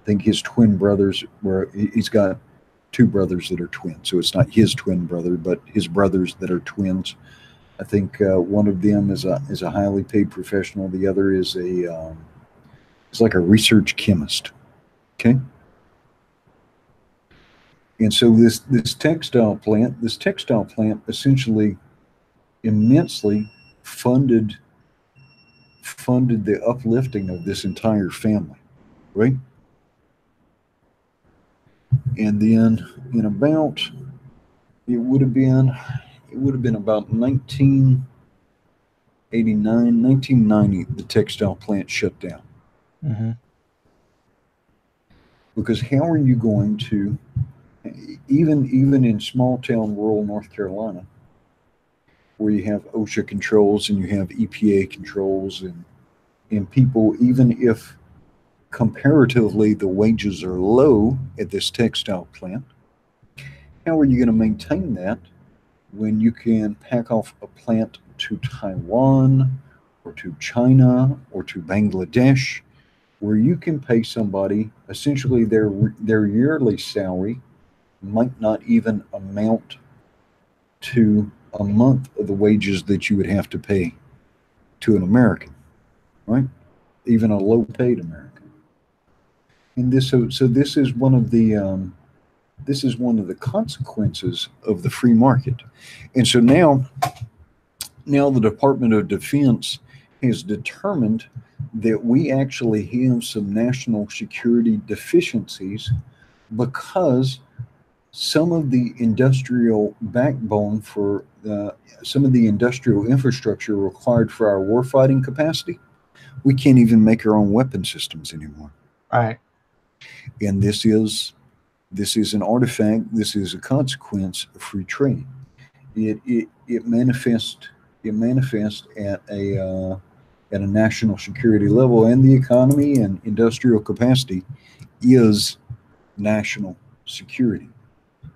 I think his twin brothers he's got two brothers that are twins, so it's not his twin brother, but his brothers that are twins. I think one of them is a highly paid professional. The other is it's like a research chemist. Okay. And so this textile plant essentially immensely funded the uplifting of this entire family, right? And then in about it would have been about 1989, 1990, the textile plant shut down. Because how are you going to, even in small town rural North Carolina, where you have OSHA controls and you have EPA controls and people, even if comparatively the wages are low at this textile plant, how are you going to maintain that when you can pack off a plant to Taiwan or to China or to Bangladesh, where you can pay somebody essentially their yearly salary might not even amount to a month of the wages that you would have to pay to an American, right? Even a low-paid American. And this is one of the consequences of the free market. And so now the Department of Defense has determined that we actually have some national security deficiencies because some of the industrial backbone for some of the industrial infrastructure required for our warfighting capacity, we can't even make our own weapon systems anymore. Right. And this is an artifact. This is a consequence of free trade. It manifests at a national security level, and the economy and industrial capacity is national security.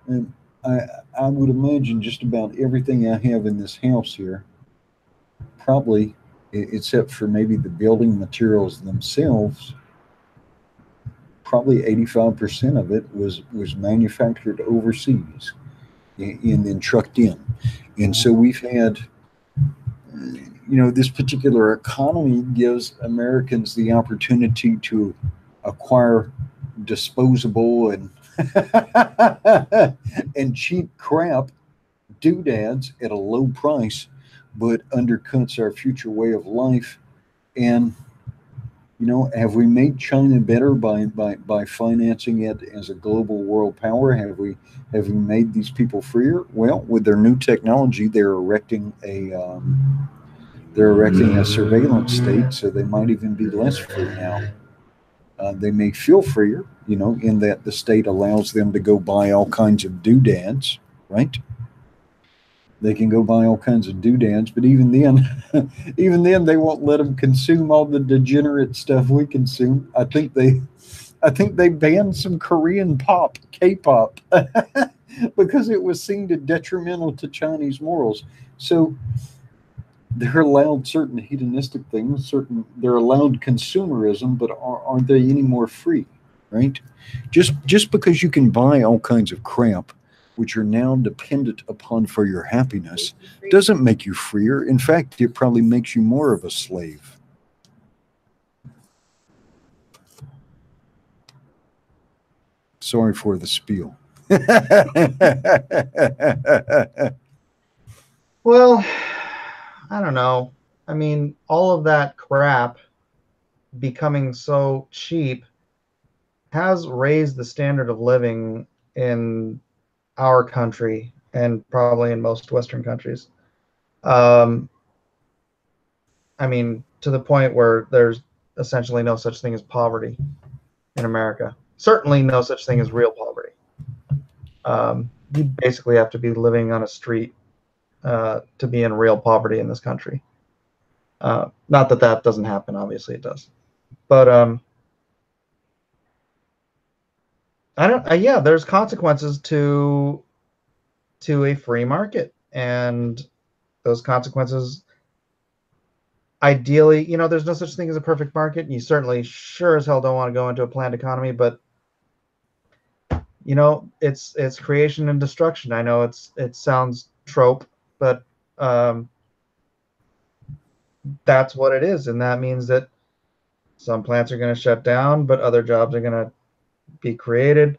And I would imagine just about everything I have in this house here, probably, except for maybe the building materials themselves, probably 85% of it was manufactured overseas and then trucked in. And so we've had, this particular economy gives Americans the opportunity to acquire disposable and and cheap crap doodads at a low price, but undercuts our future way of life. And You know, have we made China better by financing it as a global world power? Have we made these people freer? Well, with their new technology, they're erecting a surveillance state, so they might even be less free now. They may feel freer, you know, in that the state allows them to go buy all kinds of doodads, right? They can go buy all kinds of doodads, but even then, even then, they won't let them consume all the degenerate stuff we consume. I think they banned some Korean pop, K-pop, because it was seen to detrimental to Chinese morals. So they're allowed certain hedonistic things, they're allowed consumerism, but aren't they any more free, right? Just because you can buy all kinds of crap, which are now dependent upon for your happiness, doesn't make you freer. In fact, it probably makes you more of a slave. Sorry for the spiel. Well, I don't know. I mean, all of that crap becoming so cheap has raised the standard of living in our country and probably in most Western countries. Um, I mean, to the point where there's essentially no such thing as poverty in America. Certainly no such thing as real poverty. You basically have to be living on a street to be in real poverty in this country. Not that that doesn't happen. Obviously, it does. But I don't. Yeah, there's consequences to a free market, and those consequences, ideally, you know, there's no such thing as a perfect market. And you certainly, sure as hell, don't want to go into a planned economy. But you know, it's creation and destruction. I know it sounds trope, but that's what it is, and that means that some plants are going to shut down, but other jobs are going to be created.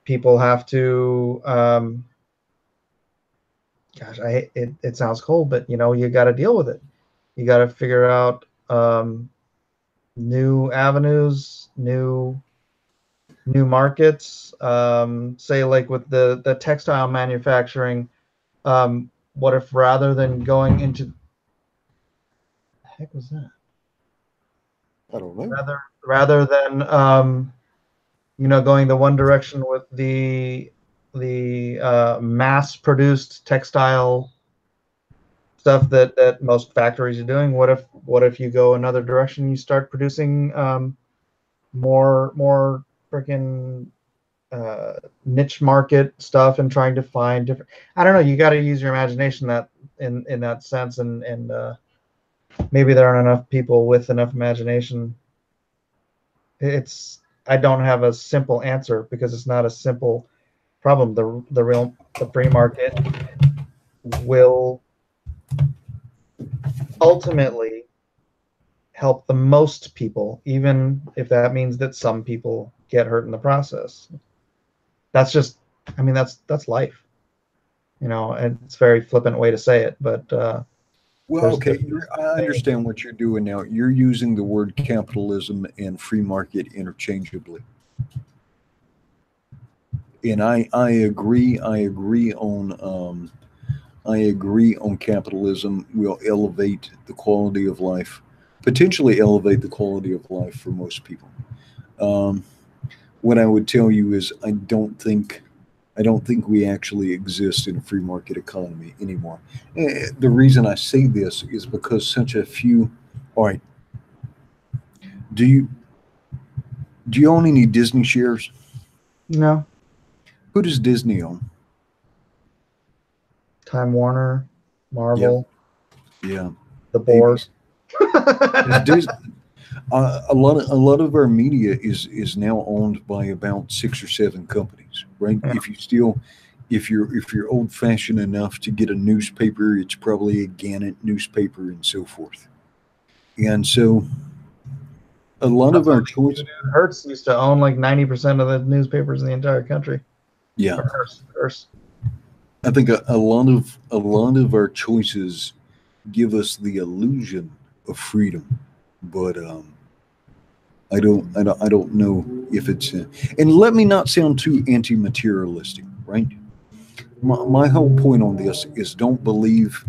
People have to gosh, it sounds cold, but you know, you got to deal with it. You got to figure out new avenues, new markets. Say like with the textile manufacturing, what if rather than going into the heck was that? I don't know. Rather than you know, going the one direction with the mass-produced textile stuff that most factories are doing. What if you go another direction? You start producing more freaking niche market stuff and trying to find different. I don't know. You got to use your imagination that in that sense, and maybe there aren't enough people with enough imagination. I don't have a simple answer because it's not a simple problem. The free market will ultimately help the most people, even if that means that some people get hurt in the process. That's just, I mean, that's life, you know, and it's a very flippant way to say it, but Well, okay, I understand what you're doing now. You're using the word capitalism and free market interchangeably. And I agree. I agree on capitalism will elevate the quality of life, potentially elevate the quality of life for most people. Um, what I would tell you is I don't think we actually exist in a free market economy anymore. The reason I say this is because such a few. All right, do you own any Disney shares? no. Who does Disney own? Time Warner, Marvel, Yeah, the board. A lot of our media is now owned by about 6 or 7 companies, right? Yeah. If you're old fashioned enough to get a newspaper, it's probably a Gannett newspaper and so forth. And so a lot of our choices. Hertz used to own like 90% of the newspapers in the entire country. Yeah, Hearst. I think a lot of our choices give us the illusion of freedom, but I don't know if it's, and let me not sound too anti-materialistic, right? My whole point on this is don't believe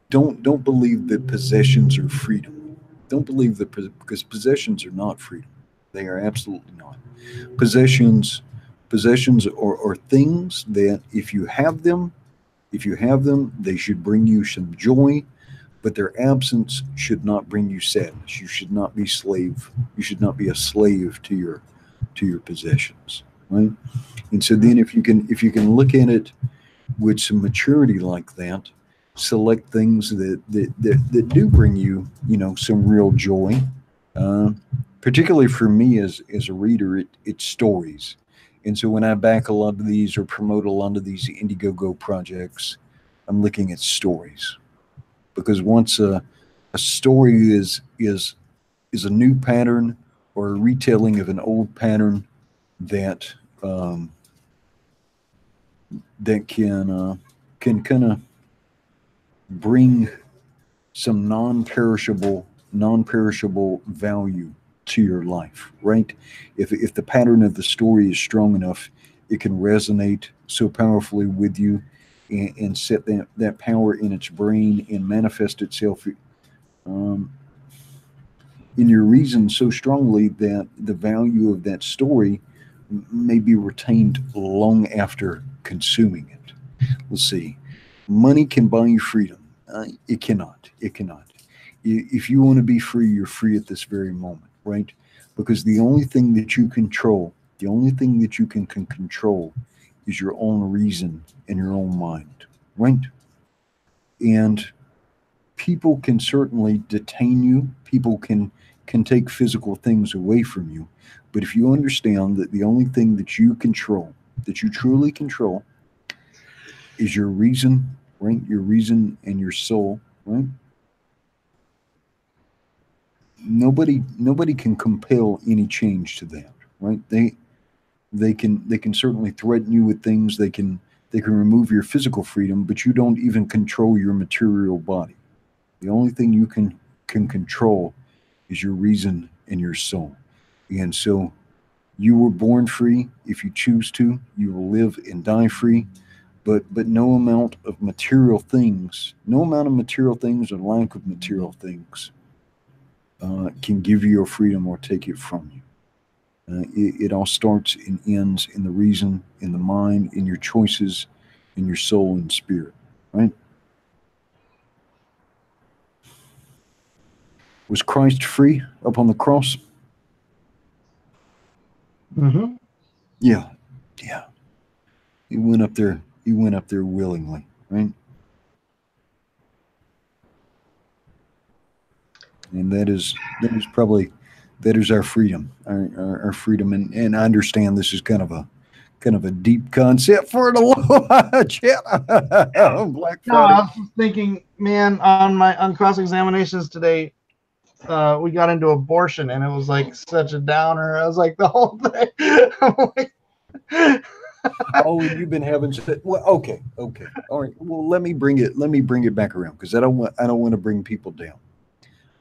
that possessions are freedom. Don't believe that because possessions are not freedom. They are absolutely not. Possessions are things that if you have them, they should bring you some joy, but their absence should not bring you sadness. You should not be slave. You should not be a slave to your possessions, right? And so then if you can look at it with some maturity like that, select things that do bring you, some real joy. Uh, Particularly for me as a reader, it's stories. And so when I back a lot of these or promote a lot of these Indiegogo projects, I'm looking at stories, because once a story is a new pattern or a retelling of an old pattern that that can kind of bring some non-perishable value to your life, right? If the pattern of the story is strong enough, it can resonate so powerfully with you, and set that power in its brain and manifest itself um, in your reason so strongly that the value of that story may be retained long after consuming it. Let's see. Money can buy you freedom. It cannot. It cannot. If you want to be free, you're free at this very moment, right? Because the only thing that you control, the only thing that you can control is your own reason and your own mind, right? And people can certainly detain you. People can take physical things away from you. But if you understand that the only thing that you control, that you truly control, is your reason, right? Your reason and your soul, right? Nobody can compel any change to that, right? They can certainly threaten you with things. They can remove your physical freedom, but you don't even control your material body. The only thing you can control is your reason and your soul. And so you were born free. If you choose to, you will live and die free. But no amount of material things, no amount of material things or lack of material things can give you your freedom or take it from you. It all starts and ends in the reason, in the mind, in your choices, in your soul and spirit, right? Was Christ free up on the cross? Mm-hmm. Yeah, yeah. He went up there. He went up there willingly, right? And that is probably our freedom, our freedom. And I understand this is kind of a deep concept for an Aloha chat. Black No, I Friday. was just thinking, man, on cross examinations today, we got into abortion, and it was like such a downer. I was like the whole thing. I'm like, Oh, and you've been having well, okay, all right. Well, let me bring it back around, because I don't want to bring people down.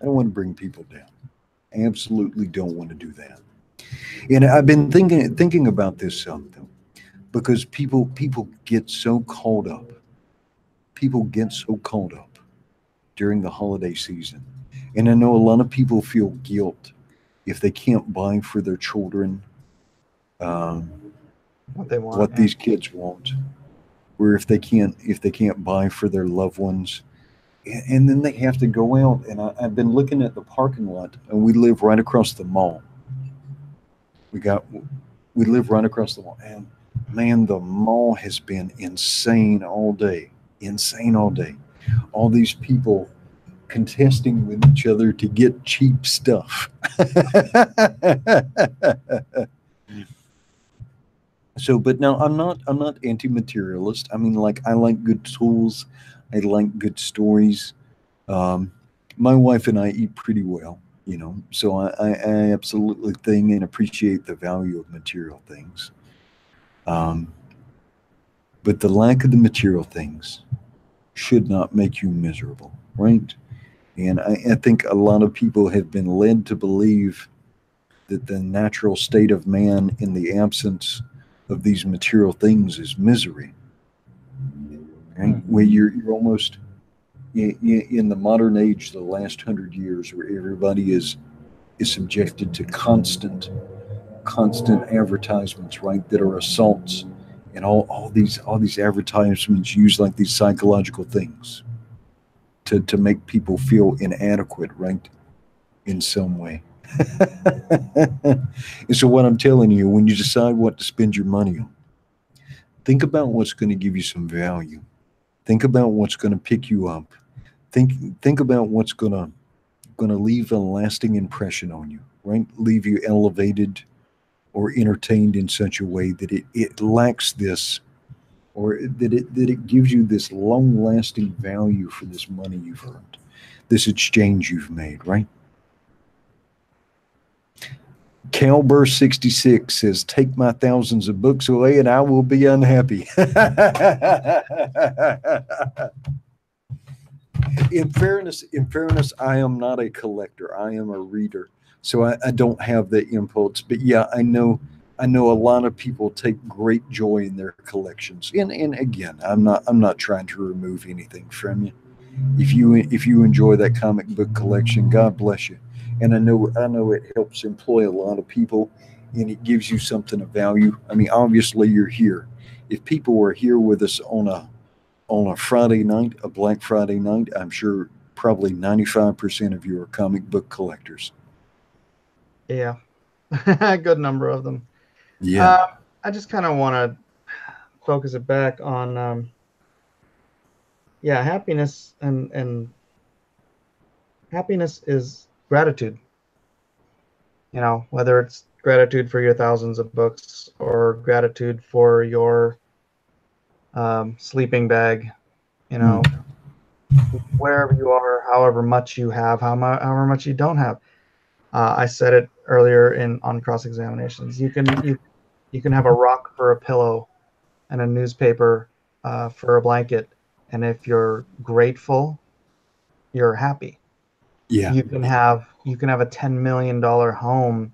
I don't want to bring people down. I absolutely don't want to do that. And I've been thinking about this though, because people get so caught up. People get so caught up during the holiday season, and I know a lot of people feel guilt if they can't buy for their children what they want. what these kids want, or if they can't buy for their loved ones. And then they have to go out. And I've been looking at the parking lot, and we live right across the mall. We live right across the mall, and man, the mall has been insane all day. Insane all day. All these people contesting with each other to get cheap stuff. So, but now I'm not anti-materialist. I mean, like, I like good tools. I like good stories. My wife and I eat pretty well, so I absolutely think and appreciate the value of material things. But the lack of the material things should not make you miserable, right? And I think a lot of people have been led to believe that the natural state of man in the absence of these material things is misery. Right? Where you're almost in the modern age, the last 100 years, where everybody is subjected to constant advertisements, right, that are assaults, and all these advertisements use like these psychological things to make people feel inadequate, right, in some way. And so what I'm telling you, when you decide what to spend your money on, think about what's going to give you some value. Think about what's going to pick you up. Think about what's going to leave a lasting impression on you, right? Leave you elevated or entertained in such a way that it lacks this, or that it gives you this long-lasting value for this money you've earned, this exchange you've made, right? Calburst 66 says, "Take my thousands of books away and I will be unhappy." In fairness, I am not a collector. I am a reader. So I don't have the impulse. But yeah, I know a lot of people take great joy in their collections. And again, I'm not trying to remove anything from you. If you enjoy that comic book collection, God bless you. And I know it helps employ a lot of people, and it gives you something of value. I mean, obviously you're here. If people were here with us on a Friday night, a Black Friday night, I'm sure probably 95% of you are comic book collectors. Yeah, a good number of them. Yeah. I just kind of want to focus it back on, happiness, and happiness is gratitude. You know, whether it's gratitude for your thousands of books or gratitude for your sleeping bag, you know, wherever you are, however much you have, however much you don't have. I said it earlier on cross-examinations. You can have a rock for a pillow and a newspaper for a blanket, and if you're grateful, you're happy. Yeah. You can have a $10 million home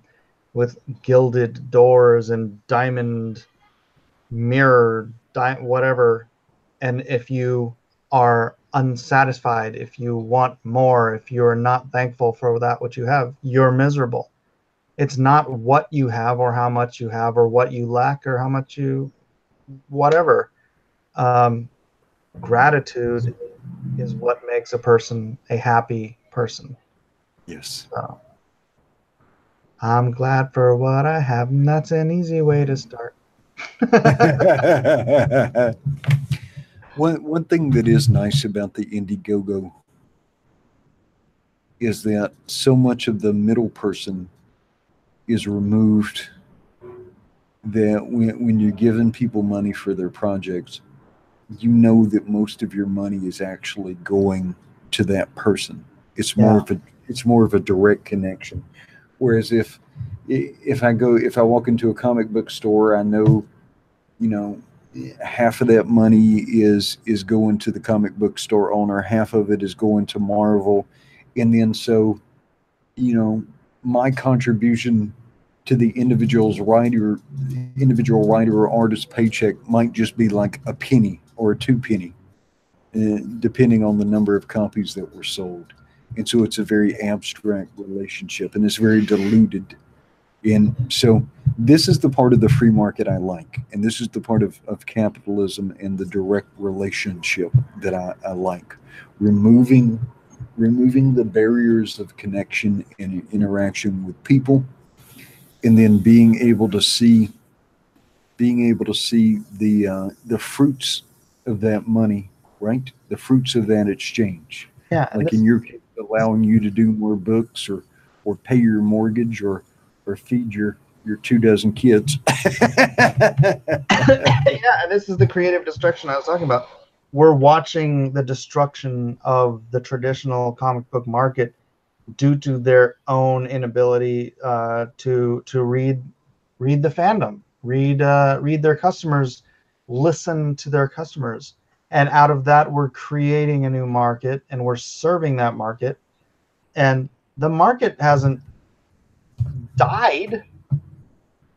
with gilded doors and diamond mirror, whatever, and if you are unsatisfied, if you want more, if you're not thankful for that what you have, you're miserable. It's not what you have or how much you have or what you lack or how much you whatever. Gratitude is what makes a person a happy person. Yes. So, I'm glad for what I have, and that's an easy way to start. One thing that is nice about the Indiegogo is that so much of the middle person is removed, that when you're giving people money for their projects, you know that most of your money is actually going to that person. It's more of a direct connection. Whereas if I walk into a comic book store, I know, half of that money is going to the comic book store owner, half of it is going to Marvel, and then so, my contribution to the individual writer or artist paycheck might just be like a penny or a 2 penny, depending on the number of copies that were sold. And so it's a very abstract relationship, and it's very diluted. And so this is the part of the free market I like, and this is the part of capitalism and the direct relationship that I like. Removing the barriers of connection and interaction with people, and then being able to see the fruits of that money, right? The fruits of that exchange. Yeah, Like in your case, allowing you to do more books, or pay your mortgage, or feed your 24 kids. Yeah, and this is the creative destruction I was talking about. We're watching the destruction of the traditional comic book market due to their own inability to read the fandom, read their customers, listen to their customers, and out of that we're creating a new market and we're serving that market, and the market hasn't died.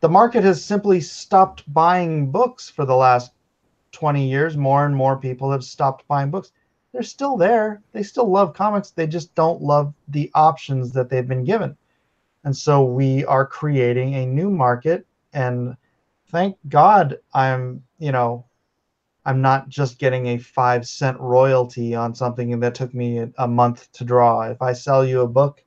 The market has simply stopped buying books for the last 20 years. More and more people have stopped buying books. They're still there. They still love comics. They just don't love the options that they've been given. And so we are creating a new market. And thank God I'm not just getting a 5-cent royalty on something that took me a month to draw. If I sell you a book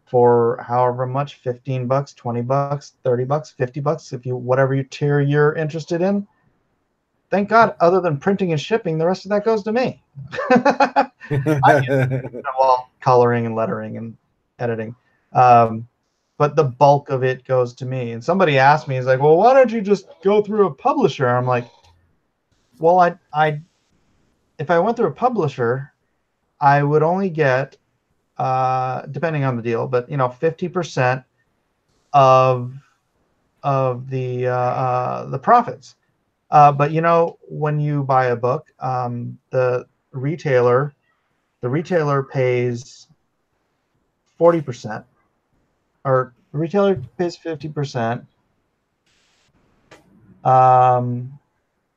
for however much, 15 bucks, 20 bucks, 30 bucks, 50 bucks, whatever tier you're interested in, thank God, other than printing and shipping, the rest of that goes to me. Well, coloring and lettering and editing. But the bulk of it goes to me. And somebody asked me, he's like, well, why don't you just go through a publisher? I'm like, well, if I went through a publisher, I would only get, depending on the deal, but 50% of the profits. But when you buy a book, the retailer pays 40%, or the retailer pays 50%.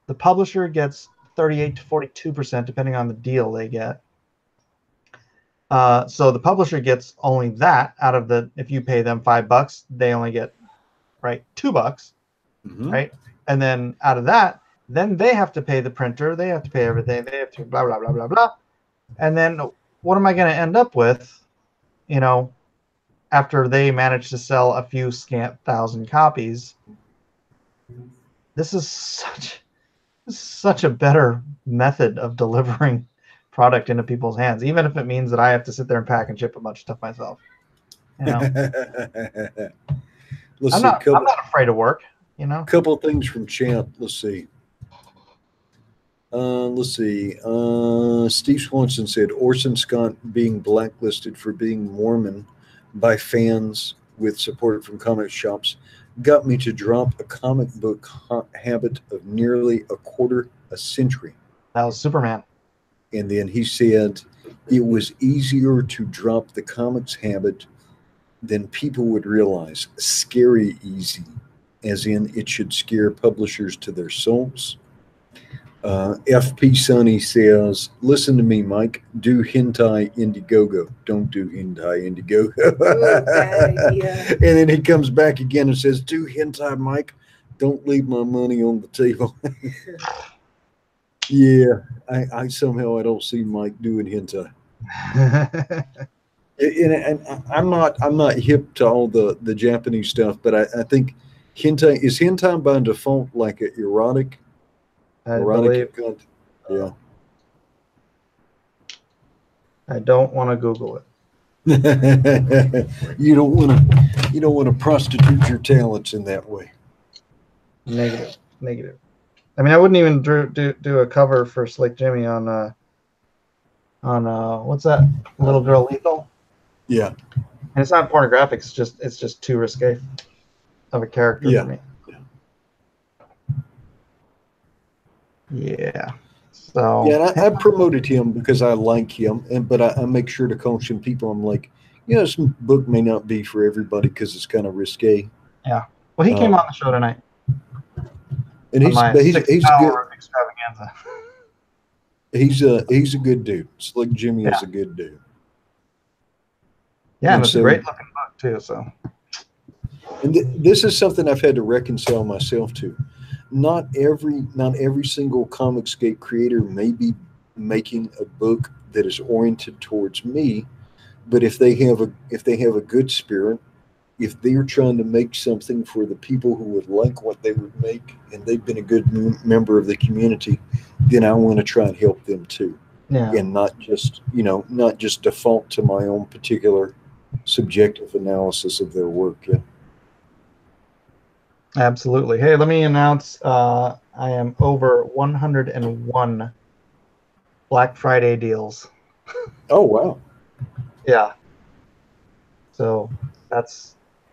The publisher gets 38 to 42%, depending on the deal they get. So the publisher gets only that out of if you pay them $5, they only get, right, $2, right? And then out of that, then they have to pay the printer, they have to pay everything, they have to blah, blah, blah, blah, blah. And then what am I going to end up with, after they manage to sell a few scant thousand copies? This is such a better method of delivering product into people's hands, even if it means that I have to sit there and pack and ship a bunch of stuff myself. Let's I'm not afraid of work. A couple of things from chat. Let's see. Steve Swanson said Orson Scott being blacklisted for being Mormon by fans with support from comic shops got me to drop a comic book habit of nearly a quarter a century. That was Superman. And then he said it was easier to drop the comics habit than people would realize. Scary easy, as in it should scare publishers to their souls. FP Sonny says, listen to me, Mike. Do hentai Indiegogo. Don't do hentai Indiegogo. And then he comes back again and says, do hentai, Mike. Don't leave my money on the table. Yeah, I somehow I don't see Mike doing hentai. And I'm not hip to all the Japanese stuff, but I think hentai by default like an erotic. Erotic content. Yeah. I don't want to Google it. You don't want to prostitute your talents in that way. Negative. I mean, I wouldn't even do a cover for Slick Jimmy on what's that, Little Girl Lethal? Yeah. And it's not pornographic. It's just too risque of a character for me. Yeah. So yeah, and I promoted him because I like him, but I make sure to caution people. I'm like, this book may not be for everybody because it's kind of risque. Yeah. Well, he came on the show tonight. And he's good extravaganza. He's a good dude. Slick Jimmy is a good dude. Yeah, and it's a great looking book too. So, and this is something I've had to reconcile myself to. Not every single Comicsgate creator may be making a book that is oriented towards me, but if they have a good spirit, if they're trying to make something for the people who would like what they would make, and they've been a good member of the community, then I want to try and help them too. Yeah. And not just default to my own particular subjective analysis of their work. Yeah. Absolutely. Hey, let me announce I am over 101 Black Friday deals. Oh, wow. Yeah. So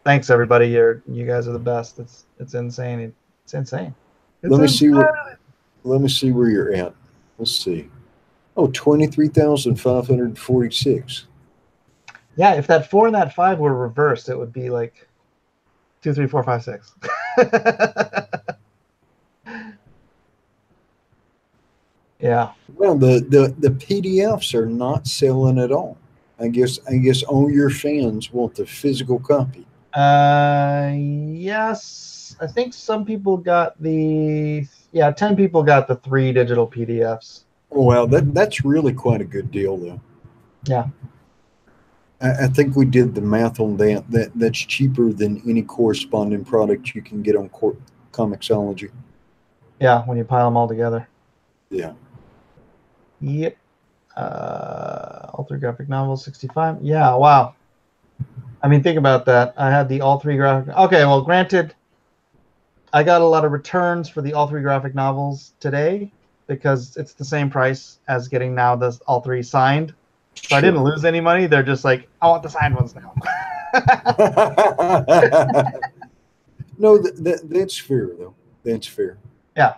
thanks everybody. You guys are the best. It's insane. It's insane. Let me see where you're at. Let's see. Oh, 23,546. Yeah, if that 4 and that 5 were reversed, it would be like 2, 3, 4, 5, 6. Yeah. Well, the PDFs are not selling at all. I guess all your fans want the physical copy. Yes. I think some people got 10 people got the 3 digital PDFs. Well, that's really quite a good deal, though. Yeah. I think we did the math on that. That's cheaper than any corresponding product you can get on Comixology. Yeah, when you pile them all together. Yeah. Yep. All 3 graphic novels, 65. Yeah, wow. I mean, think about that. I had the all 3 graphic. Okay, well, granted, I got a lot of returns for the all 3 graphic novels today because it's the same price as getting now the all 3 signed. So I didn't lose any money. They're just like, I want the signed ones now. No, that's fair, though. That's fair. Yeah.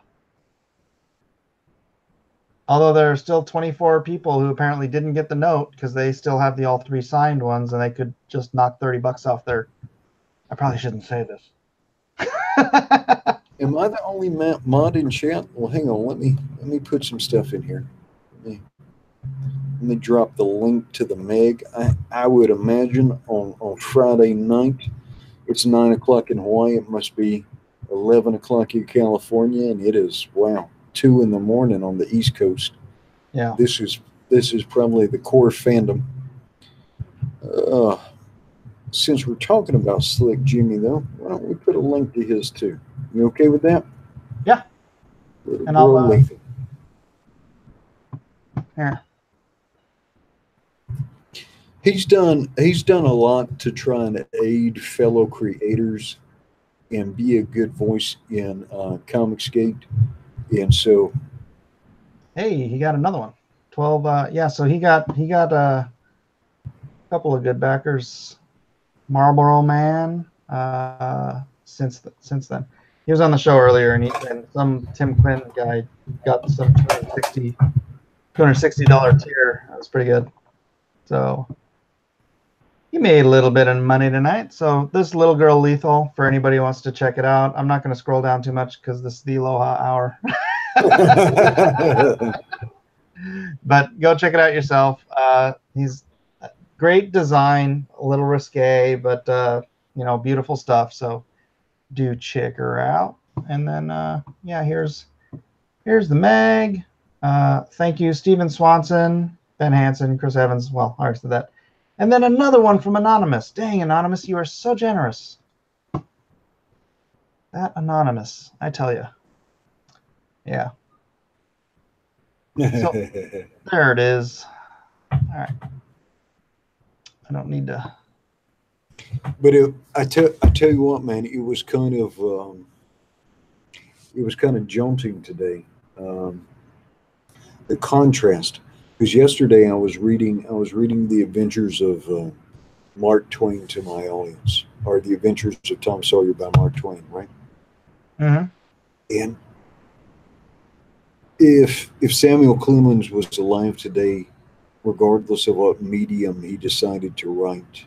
Although there are still 24 people who apparently didn't get the note because they still have the all 3 signed ones and they could just knock $30 off their. I probably shouldn't say this. Am I the only mod in chat? Well, hang on. Let me put some stuff in here. Let me drop the link to the Meg. I would imagine on Friday night, it's 9 o'clock in Hawaii. It must be 11 o'clock in California, and it is 2 in the morning on the East Coast. Yeah. This is probably the core fandom. Since we're talking about Slick Jimmy, though, why don't we put a link to his too? You okay with that? Yeah. And I'll here. He's done a lot to try and aid fellow creators and be a good voice in Comicsgate, and so. Hey, he got another one. 12. Yeah, so he got a couple of good backers. Marlboro Man. Since then, he was on the show earlier, and some Tim Quinn guy got some $260 tier. That was pretty good. So he made a little bit of money tonight. So this Little Girl Lethal, for anybody who wants to check it out. I'm not going to scroll down too much because this is the Aloha hour. But go check it out yourself. He's great design, a little risque, but beautiful stuff. So do check her out. And then here's the Meg. Thank you, Steven Swanson, Ben Hansen, Chris Evans. Well, I already said that. And then another one from Anonymous. Dang, Anonymous, you are so generous. That Anonymous, I tell you. Yeah. So there it is. All right. I don't need to. But I tell you what, man, it was kind of jaunting today. The contrast, because yesterday I was reading the Adventures of Mark Twain to my audience, or the Adventures of Tom Sawyer by Mark Twain, right? Mm-hmm. And if Samuel Clemens was alive today, regardless of what medium he decided to write,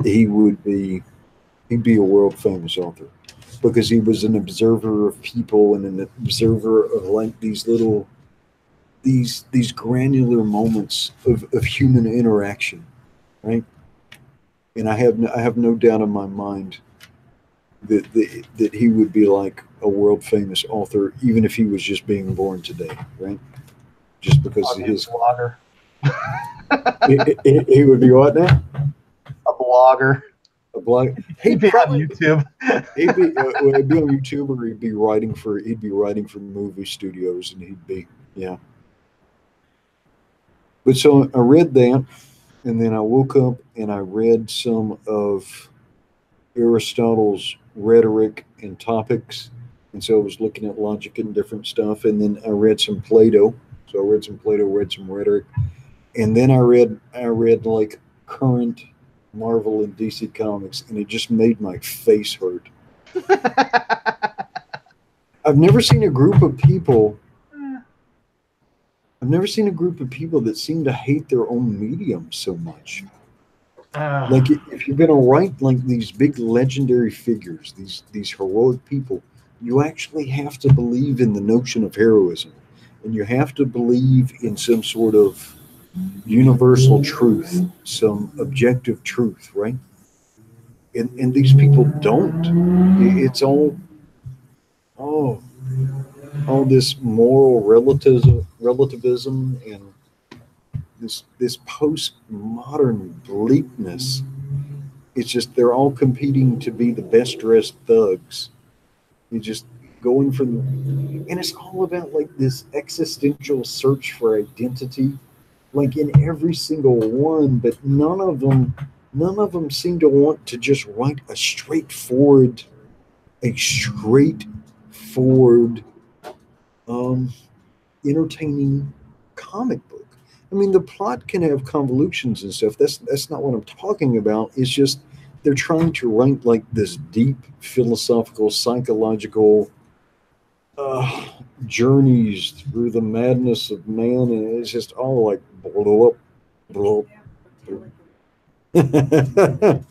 he'd be a world famous author, because he was an observer of people and an observer of like these granular moments of human interaction, right? And I have no doubt in my mind that he would be like a world famous author, even if he was just being born today, right? Just because of his blogger. He would be what now? A blogger. A blog. He'd be on YouTube. He'd be on YouTube, or he'd be writing for movie studios, and he'd be But so I read that, and then I woke up and I read some of Aristotle's Rhetoric and Topics, and so I was looking at logic and different stuff, and then I read some Plato. So I read some Plato, read some Rhetoric, and then I read like current Marvel and DC comics, and it just made my face hurt. I've never seen a group of people that seem to hate their own medium so much. Like if you're gonna write like these big legendary figures, these heroic people, you actually have to believe in the notion of heroism, and you have to believe in some sort of universal truth, some objective truth, right? And these people don't. It's all all this moral relativism and this postmodern bleakness. It's just they're all competing to be the best dressed thugs. You just going for the, and it's all about like this existential search for identity, like in every single one. But none of them seem to want to just write a straightforward, um, entertaining comic book. I mean, the plot can have convolutions and stuff. That's not what I'm talking about. It's just they're trying to write like this deep philosophical, psychological uh, journeys through the madness of man, and it's just all like blow up, blow up. It's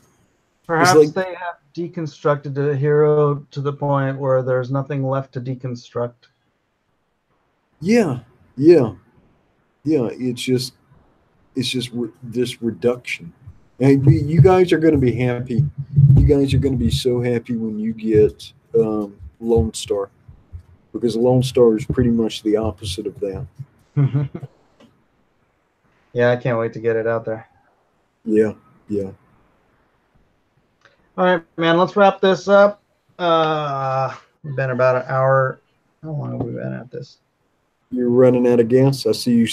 Perhaps like, they have deconstructed a hero to the point where there's nothing left to deconstruct. yeah, yeah, yeah. It's just this reduction. And you guys are going to be happy. You guys are going to be so happy when you get Lone Star, because Lone Star is pretty much the opposite of that. Yeah, I can't wait to get it out there. Yeah, yeah. All right, man, let's wrap this up. We've been about an hour. How long have we been at this? You're running out of gas. I see you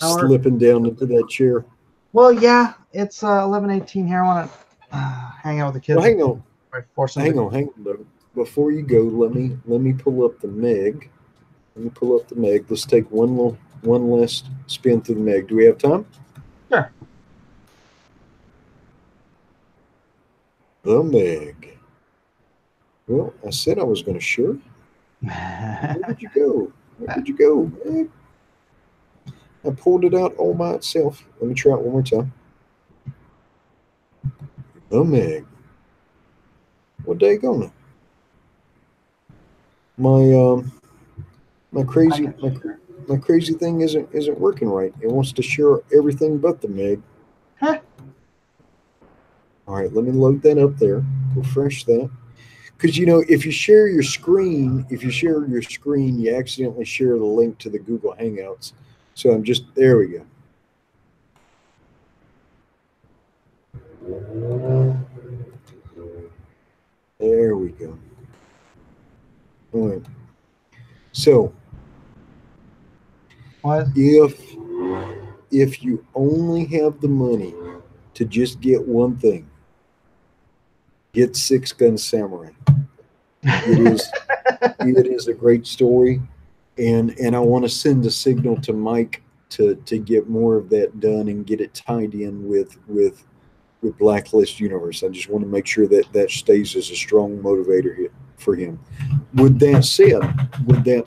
Hour. slipping down into that chair. Well, yeah, it's 11:18 here. I want to hang out with the kids. Well, hang on. Hang Hang on, though. Before you go, let me pull up the Meg. Let me pull up the Meg. Let's take one last spin through the Meg. Do we have time? Sure. The Meg. Well, I said I was going to share. Where did you go? Where did you go, Meg? I pulled it out all by itself. Let me try it one more time. The Meg. What day gonna? My crazy thing isn't working right. It wants to share everything but the Meg. Huh? All right, let me load that up there. Refresh that. Because if you share your screen, you accidentally share the link to the Google Hangouts. So there we go. There we go. All right. So, What? if you only have the money to just get one thing, get SIXGUN Samurai. It is a great story, and I want to send a signal to Mike to get more of that done and get it tied in with Blacklist Universe. I just want to make sure that stays as a strong motivator for him. With that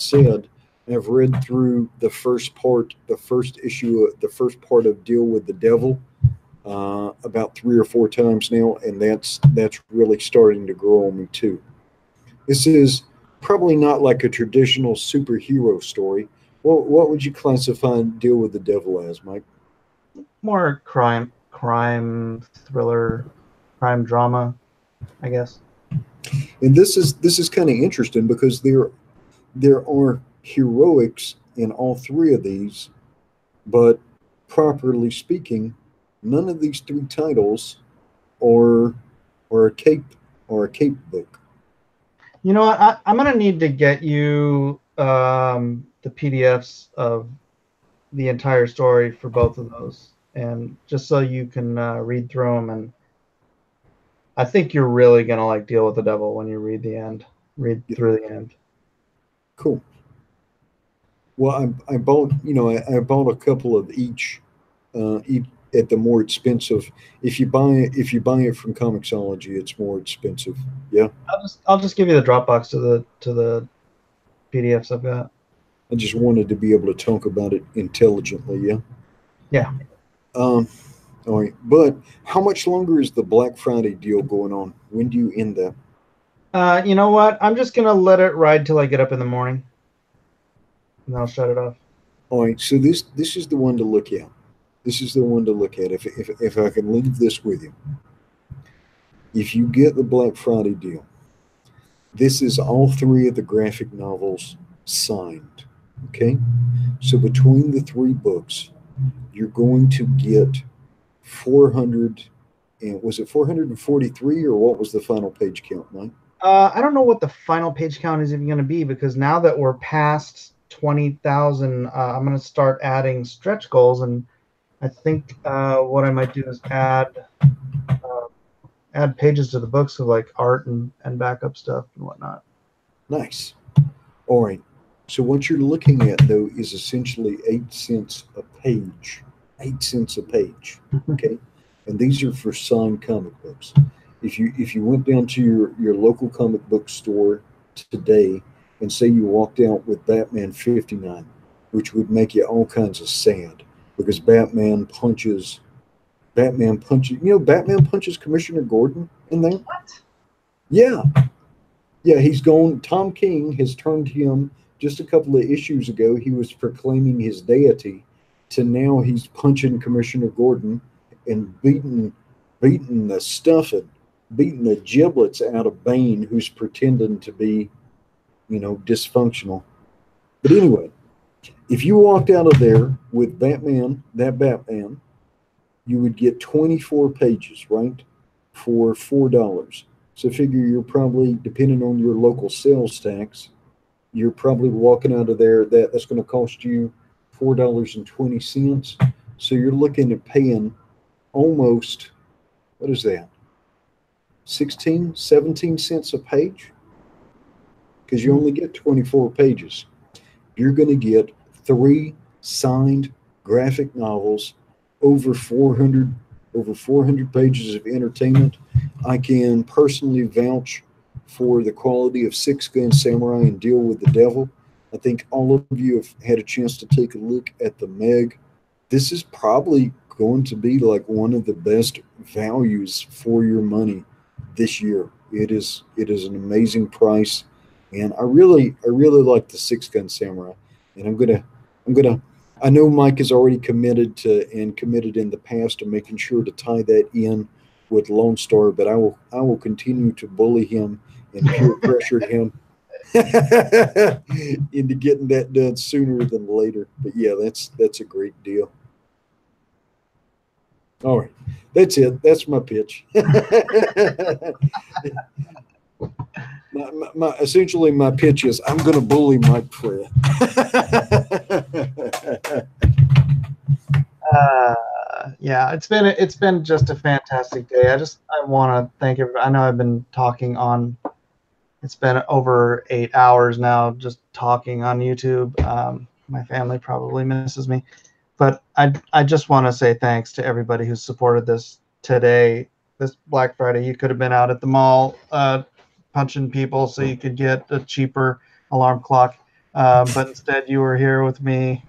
said, I've read through the first issue, the first part of Deal with the Devil about 3 or 4 times now, and that's really starting to grow on me too. This is probably not like a traditional superhero story. What would you classify Deal with the Devil as, Mike? More crime thriller, crime drama, I guess. And this is kind of interesting because there are heroics in all 3 of these, but properly speaking, none of these 3 titles are a cape book. You know what? I'm gonna need to get you the PDFs of the entire story for both of those, and just so you can read through them. And I think you're really gonna like Deal with the Devil when you read through the end. Cool. Well, I bought I bought a couple of each at the more expensive. If you buy it from Comixology, it's more expensive. Yeah. I'll just give you the Dropbox to the PDFs I've got. I just wanted to be able to talk about it intelligently. Yeah. Yeah. All right. But how much longer is the Black Friday deal going on? When do you end that? You know what? I'm just gonna let it ride till I get up in the morning, and I'll shut it off. All right. So this is the one to look at. This is the one to look at. If I can leave this with you, if you get the Black Friday deal, this is all three of the graphic novels signed. Okay. So between the three books, you're going to get 400, and was it 443 or what was the final page count, Mike? I don't know what the final page count is even going to be, because now that we're past 20,000, I'm going to start adding stretch goals, and I think what I might do is add pages to the books of like art and backup stuff and whatnot. Nice. All right. So what you're looking at though is essentially 8 cents a page. 8 cents a page. Okay. And these are for signed comic books. If you went down to your local comic book store today and say you walked out with Batman 59, which would make you all kinds of sad because Batman punches, Batman punches Commissioner Gordon in there. What? Yeah. Yeah, he's gone. Tom King has turned him just a couple of issues ago. He was proclaiming his deity to now he's punching Commissioner Gordon and beating the stuffing, beating the giblets out of Bane, who's pretending to be, dysfunctional. But anyway, if you walked out of there with Batman, you would get 24 pages, right, for $4. So figure you're probably, depending on your local sales tax, you're probably walking out of there, that's going to cost you $4.20. So you're looking at paying almost, what is that, 16, 17 cents a page? Because you only get 24 pages. You're going to get 3 signed graphic novels, over 400 pages of entertainment. I can personally vouch for the quality of SIXGUN Samurai and Deal with the Devil. I think all of you have had a chance to take a look at the Meg. This is probably going to be like one of the best values for your money this year. It is an amazing price, and I really like the SIXGUN Samurai, and I'm gonna. I know Mike has already committed in the past to making sure to tie that in with Lone Star, but I will continue to bully him and peer pressure him into getting that done sooner than later. But yeah, that's a great deal. All right, that's it. That's my pitch. Essentially, my pitch is I'm going to bully Mike Fred. Yeah, it's been just a fantastic day. I want to thank everybody. I know I've been talking on. It's been over 8 hours now, just talking on YouTube. My family probably misses me, but I just want to say thanks to everybody who supported this today. This Black Friday, you could have been out at the mall punching people so you could get a cheaper alarm clock, but instead you were here with me.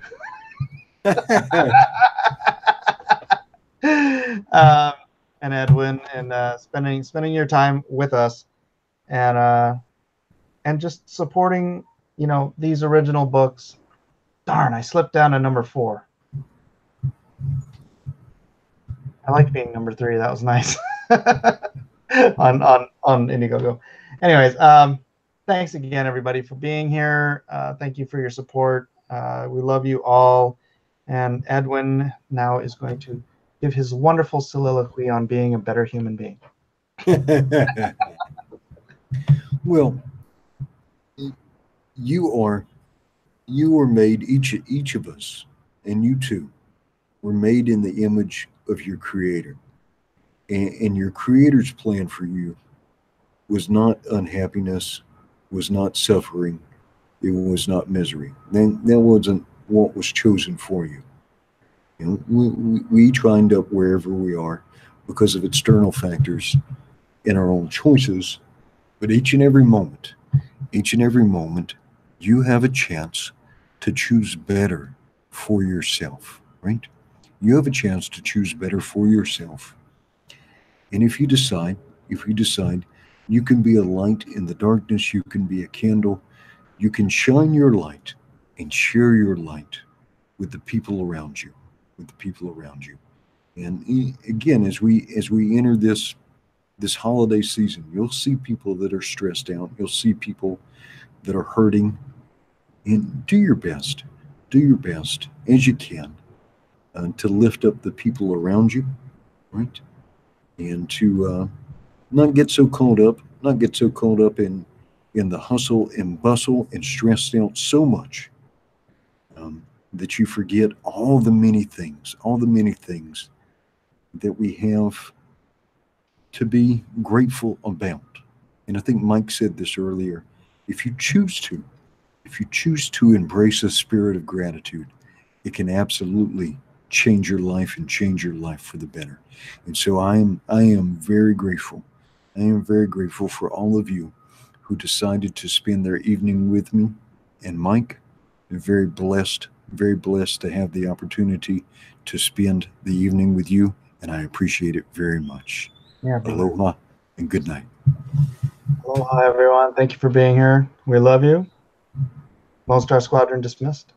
And Edwin, and spending your time with us, and just supporting these original books. Darn, I slipped down to number 4. I like being number 3. That was nice. on Indiegogo. Anyways, thanks again everybody for being here. Thank you for your support. We love you all. And Edwin now is going to give his wonderful soliloquy on being a better human being. Well, you were made, each of us, and you too, were made in the image of your Creator. And your Creator's plan for you was not unhappiness, was not suffering, it was not misery. That wasn't what was chosen for you. We each wind up wherever we are because of external factors in our own choices, but each and every moment, you have a chance to choose better for yourself, right? You have a chance to choose better for yourself. And if you decide, you can be a light in the darkness, you can be a candle, you can shine your light and share your light with the people around you, And again, as we enter this holiday season, you'll see people that are stressed out. You'll see people that are hurting. And do your best as you can to lift up the people around you, right? And to not get so caught up in the hustle and bustle and stressed out so much that you forget all the many things that we have to be grateful about. And I think Mike said this earlier. If you choose to embrace a spirit of gratitude, it can absolutely change your life and change your life for the better. And so I am very grateful. I am very grateful for all of you who decided to spend their evening with me and Mike. I'm very blessed to have the opportunity to spend the evening with you, and I appreciate it very much. Yeah, brother. Aloha and good night. Aloha, everyone. Thank you for being here. We love you. Lone Star Squadron dismissed.